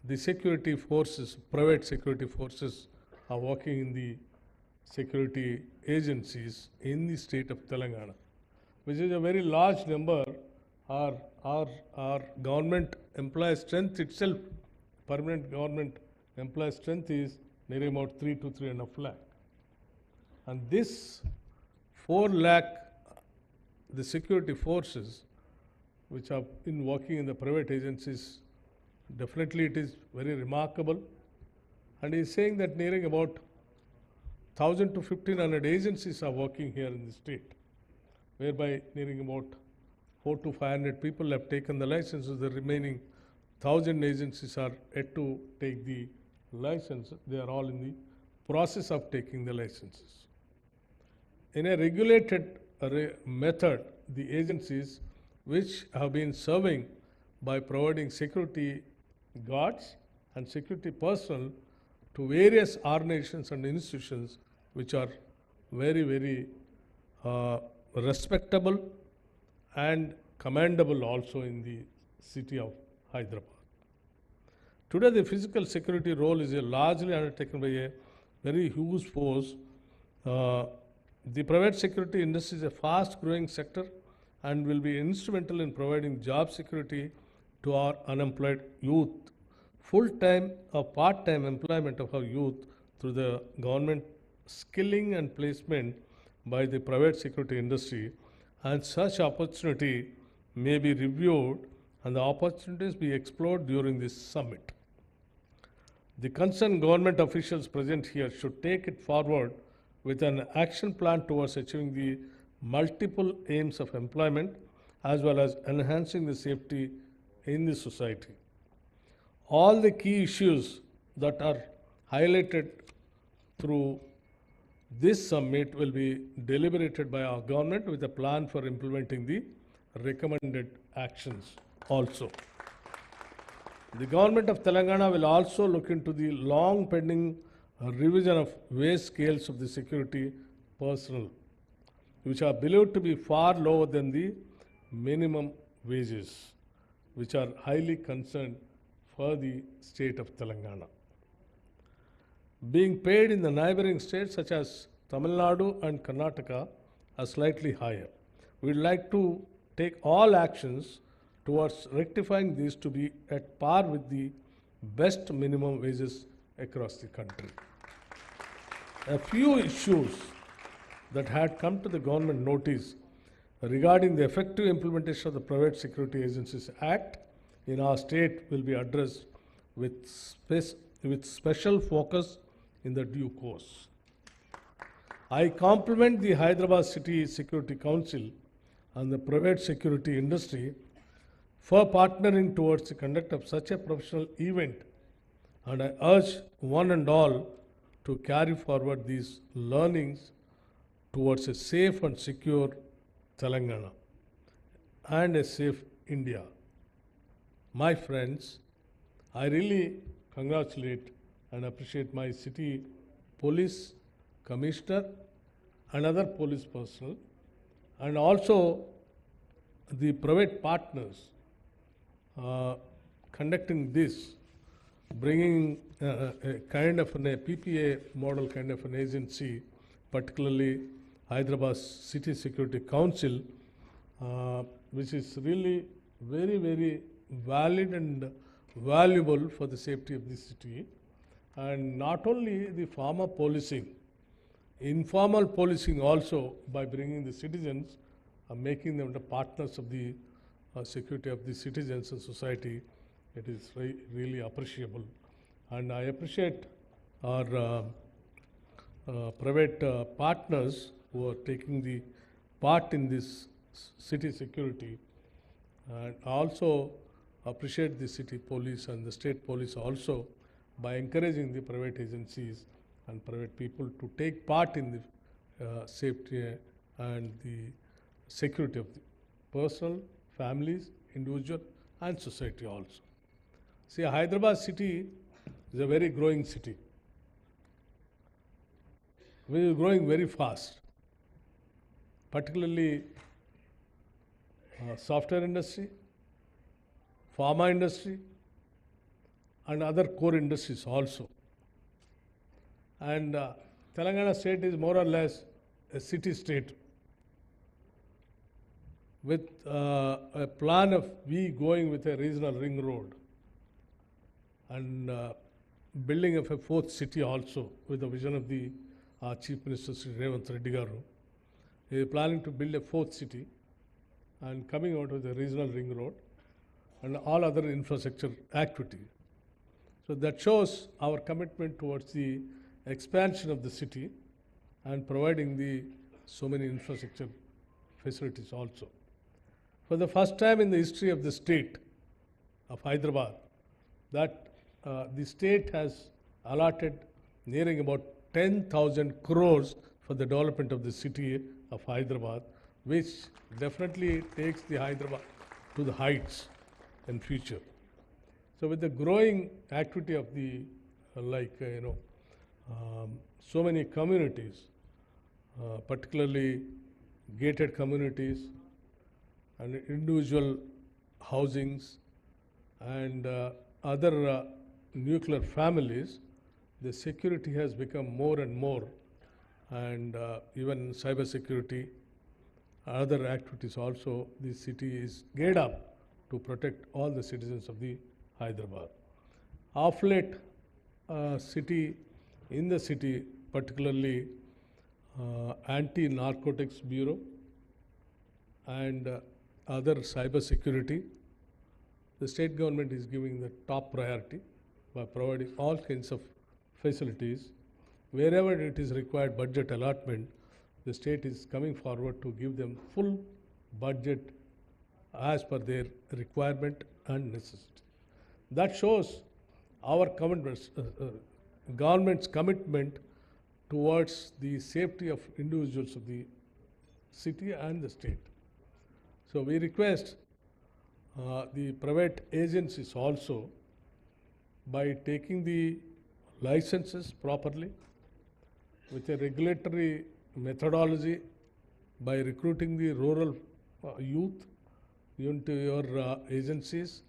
the security forces, private security forces, are working in the security agencies in the state of Telangana, which is a very large number. Our government employee strength itself, permanent government employee strength is nearly about 3 to 3.5 lakh. And this 4 lakh, the security forces which have been working in the private agencies, definitely it is very remarkable. And he is saying that nearing about 1,000 to 1,500 agencies are working here in the state, whereby nearing about 400 to 500 people have taken the licenses. The remaining 1,000 agencies are yet to take the license. They are all in the process of taking the licenses. In a regulated method, the agencies which have been serving by providing security guards and security personnel to various organizations and institutions which are very, very respectable and commendable also in the city of Hyderabad. Today, the physical security role is largely undertaken by a very huge force. The private security industry is a fast-growing sector and will be instrumental in providing job security to our unemployed youth. Full-time or part-time employment of our youth through the government skilling and placement by the private security industry, and such opportunity may be reviewed and the opportunities be explored during this summit. The concerned government officials present here should take it forward with an action plan towards achieving the multiple aims of employment as well as enhancing the safety in the society. All the key issues that are highlighted through this summit will be deliberated by our government with a plan for implementing the recommended actions also. The government of Telangana will also look into the long pending revision of wage scales of the security personnel, which are believed to be far lower than the minimum wages, which are highly concerned for the state of Telangana. Being paid in the neighboring states such as Tamil Nadu and Karnataka are slightly higher. We would like to take all actions towards rectifying these to be at par with the best minimum wages across the country. A few issues that had come to the government notice regarding the effective implementation of the Private Security Agencies Act in our state will be addressed with special focus in the due course. I compliment the Hyderabad City Security Council and the private security industry for partnering towards the conduct of such a professional event, and I urge one and all to carry forward these learnings towards a safe and secure Telangana and a safe India. My friends, I really congratulate and appreciate my city police commissioner and other police personnel, and also the private partners conducting this, bringing a kind of a PPA model kind of an agency, particularly Hyderabad City Security Council, which is really very, very valid and valuable for the safety of the city. And not only the formal policing, informal policing also, by bringing the citizens, making them the partners of the security of the citizens and society. It is really appreciable. And I appreciate our private partners who are taking the part in this city security. And I also appreciate the city police and the state police also by encouraging the private agencies and private people to take part in the safety and the security of the personal, families, individual and society also. See, Hyderabad city is a very growing city. We are growing very fast, particularly software industry, pharma industry, and other core industries also. And Telangana state is more or less a city state with a plan of we going with a regional ring road and building of a fourth city also with the vision of the Chief Minister Sri Revanth Reddy garu. He is planning to build a fourth city and coming out with a regional ring road and all other infrastructure activity. So that shows our commitment towards the expansion of the city and providing the so many infrastructure facilities also. For the first time in the history of the state of Hyderabad, that the state has allotted nearing about 10,000 crores for the development of the city of Hyderabad, which definitely takes the Hyderabad to the heights in future. So with the growing activity of the so many communities, particularly gated communities and individual housings and other nuclear families, the security has become more and more, and even cyber security, other activities also, the city is geared up to protect all the citizens of the Hyderabad. Of late, in the city, particularly Anti-Narcotics Bureau and other cyber security, the state government is giving the top priority by providing all kinds of facilities. Wherever it is required budget allotment, the state is coming forward to give them full budget as per their requirement and necessity. That shows our government's commitment towards the safety of individuals of the city and the state. So we request the private agencies also, by taking the licenses properly with a regulatory methodology, by recruiting the rural youth into your agencies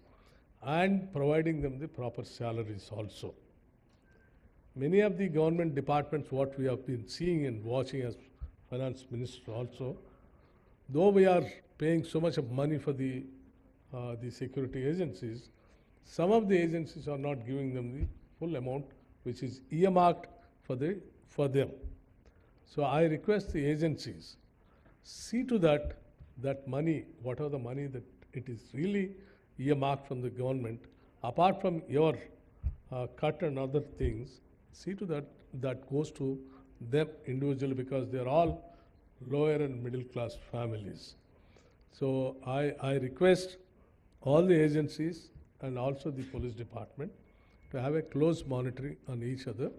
and providing them the proper salaries also. Many of the government departments, what we have been seeing and watching as finance minister also, though we are paying so much of money for the security agencies, some of the agencies are not giving them the full amount which is earmarked for them. So I request the agencies, see to that money, whatever the money that it is really earmarked from the government, apart from your cut and other things, see to that goes to them individually, because they are all lower and middle class families. So I request all the agencies and also the police department to have a close monitoring on each other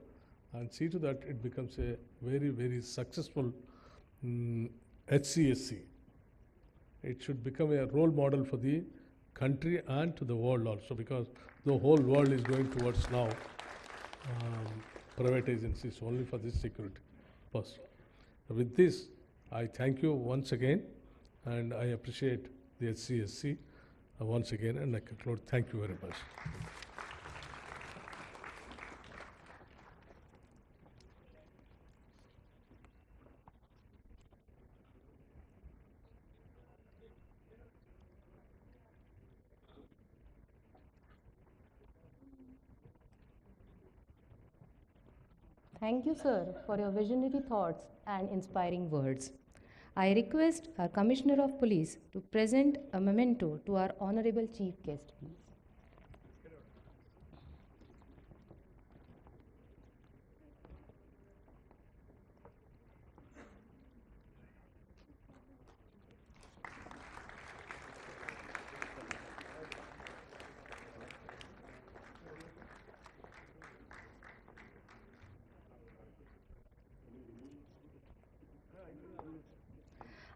and see to that it becomes a very, very successful HCSC. It should become a role model for the country and to the world also, because the whole world is going towards now private agencies only for this security person. With this, I thank you once again, and I appreciate the HCSC once again, and I conclude. Thank you very much. Thank you, sir, for your visionary thoughts and inspiring words. I request our Commissioner of Police to present a memento to our Honorable Chief Guest, please.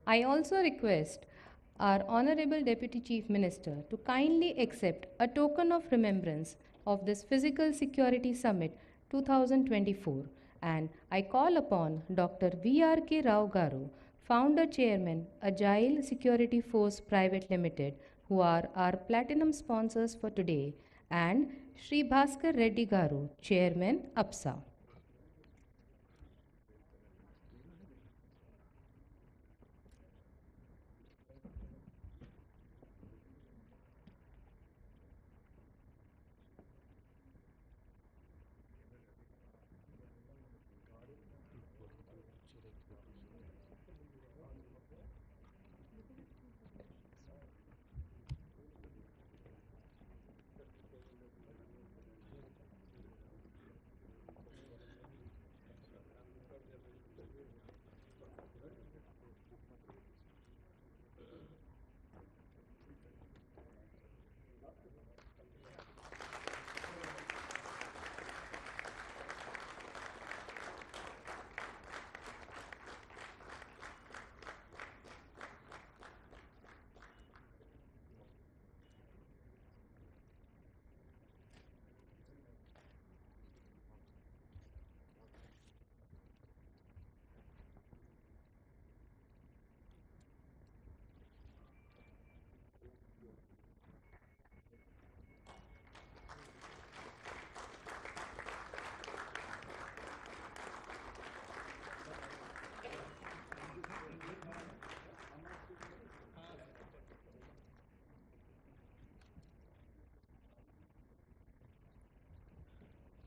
I also request our Honorable Deputy Chief Minister to kindly accept a token of remembrance of this Physical Security Summit 2024, and I call upon Dr. V.R.K. Rao Garu, Founder Chairman, Agile Security Force Private Limited, who are our platinum sponsors for today, and Shri Bhaskar Reddy Garu, Chairman, APSA.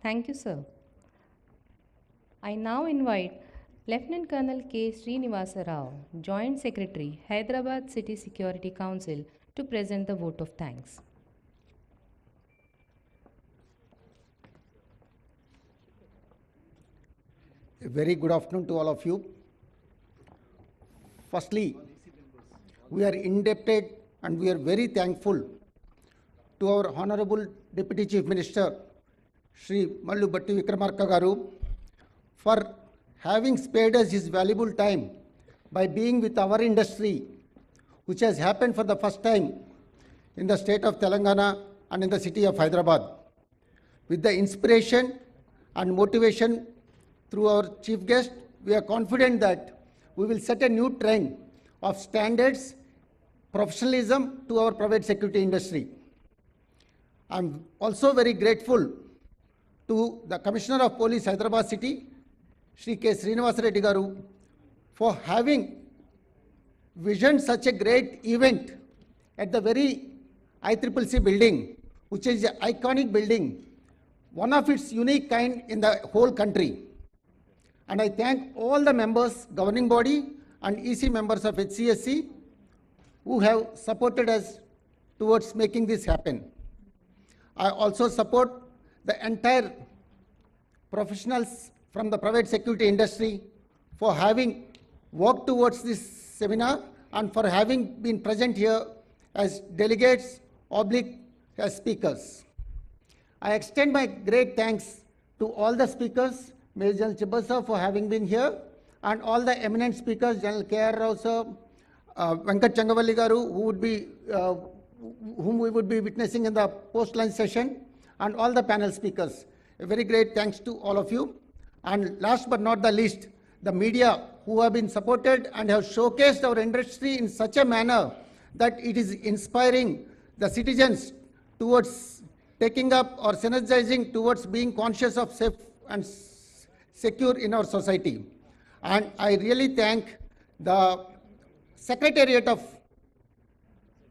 Thank you, sir. I now invite Lieutenant Colonel K. Srinivasa Rao, Joint Secretary, Hyderabad City Security Council, to present the vote of thanks. A very good afternoon to all of you. Firstly, we are indebted and we are very thankful to our Honorable Deputy Chief Minister, Shri Mallu Batti Vikramarka Garu, for having spared us his valuable time by being with our industry, which has happened for the first time in the state of Telangana and in the city of Hyderabad. With the inspiration and motivation through our chief guest, we are confident that we will set a new trend of standards, professionalism to our private security industry. I'm also very grateful to the Commissioner of Police, Hyderabad City, Shri K. Srinivasa Reddy Garu, for having visioned such a great event at the very ICCC building, which is an iconic building, one of its unique kind in the whole country. And I thank all the members, governing body and EC members of HCSC who have supported us towards making this happen. I also support the entire professionals from the private security industry for having worked towards this seminar and for having been present here as delegates, as speakers. I extend my great thanks to all the speakers, Major General Chibba sir for having been here, and all the eminent speakers, General K.R. Rao sir, Venkat Changavalli Garu, whom we would be witnessing in the post-lunch session, and all the panel speakers. A very great thanks to all of you. And last but not the least, the media who have been supported and have showcased our industry in such a manner that it is inspiring the citizens towards taking up or synergizing towards being conscious of safe and secure in our society. And I really thank the Secretariat of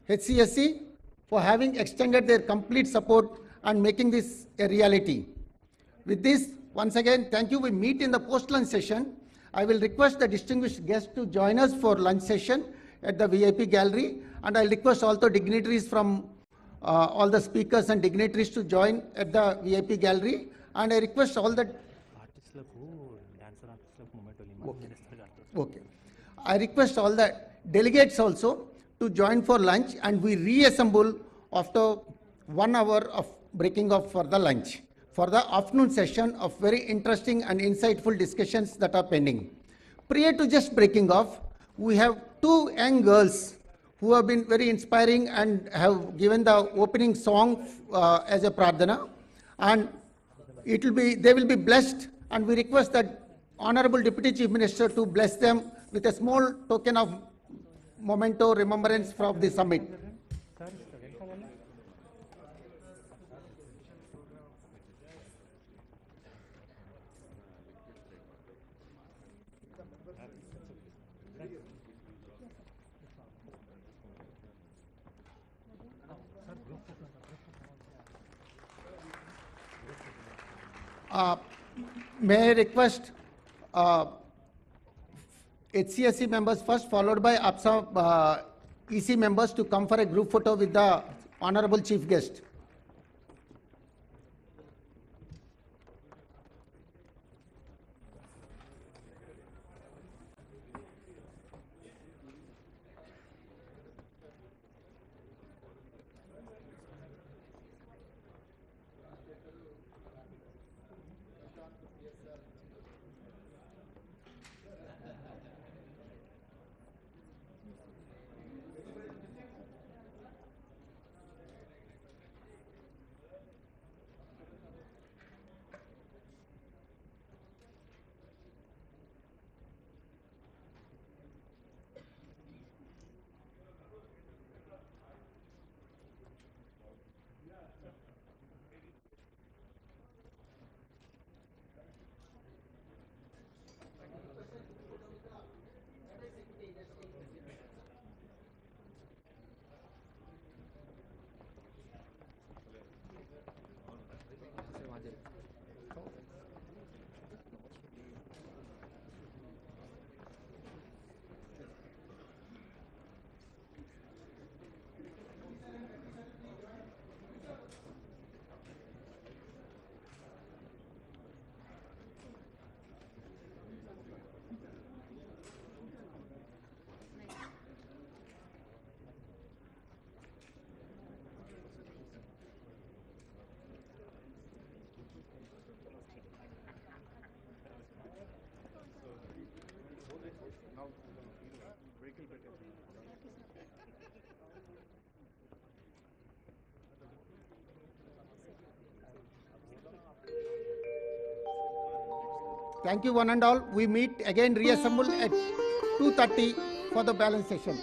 HCSC for having extended their complete support and making this a reality. With this, once again, thank you. We meet in the post-lunch session. I will request the distinguished guests to join us for lunch session at the VIP gallery, and I'll request also dignitaries from all the speakers and dignitaries to join at the VIP gallery, and I request all the I request all the delegates also to join for lunch, and we reassemble after 1 hour of breaking off for the lunch, for the afternoon session of very interesting and insightful discussions that are pending. Prior to just breaking off, we have 2 young girls who have been very inspiring and have given the opening song as a pradhana, and they will be blessed, and we request that Honorable Deputy Chief Minister to bless them with a small token of memento remembrance from the summit. May I request HCSC members first, followed by APSA EC members to come for a group photo with the Honorable Chief Guest. Thank you one and all. We meet again, reassemble at 2:30 for the balance session.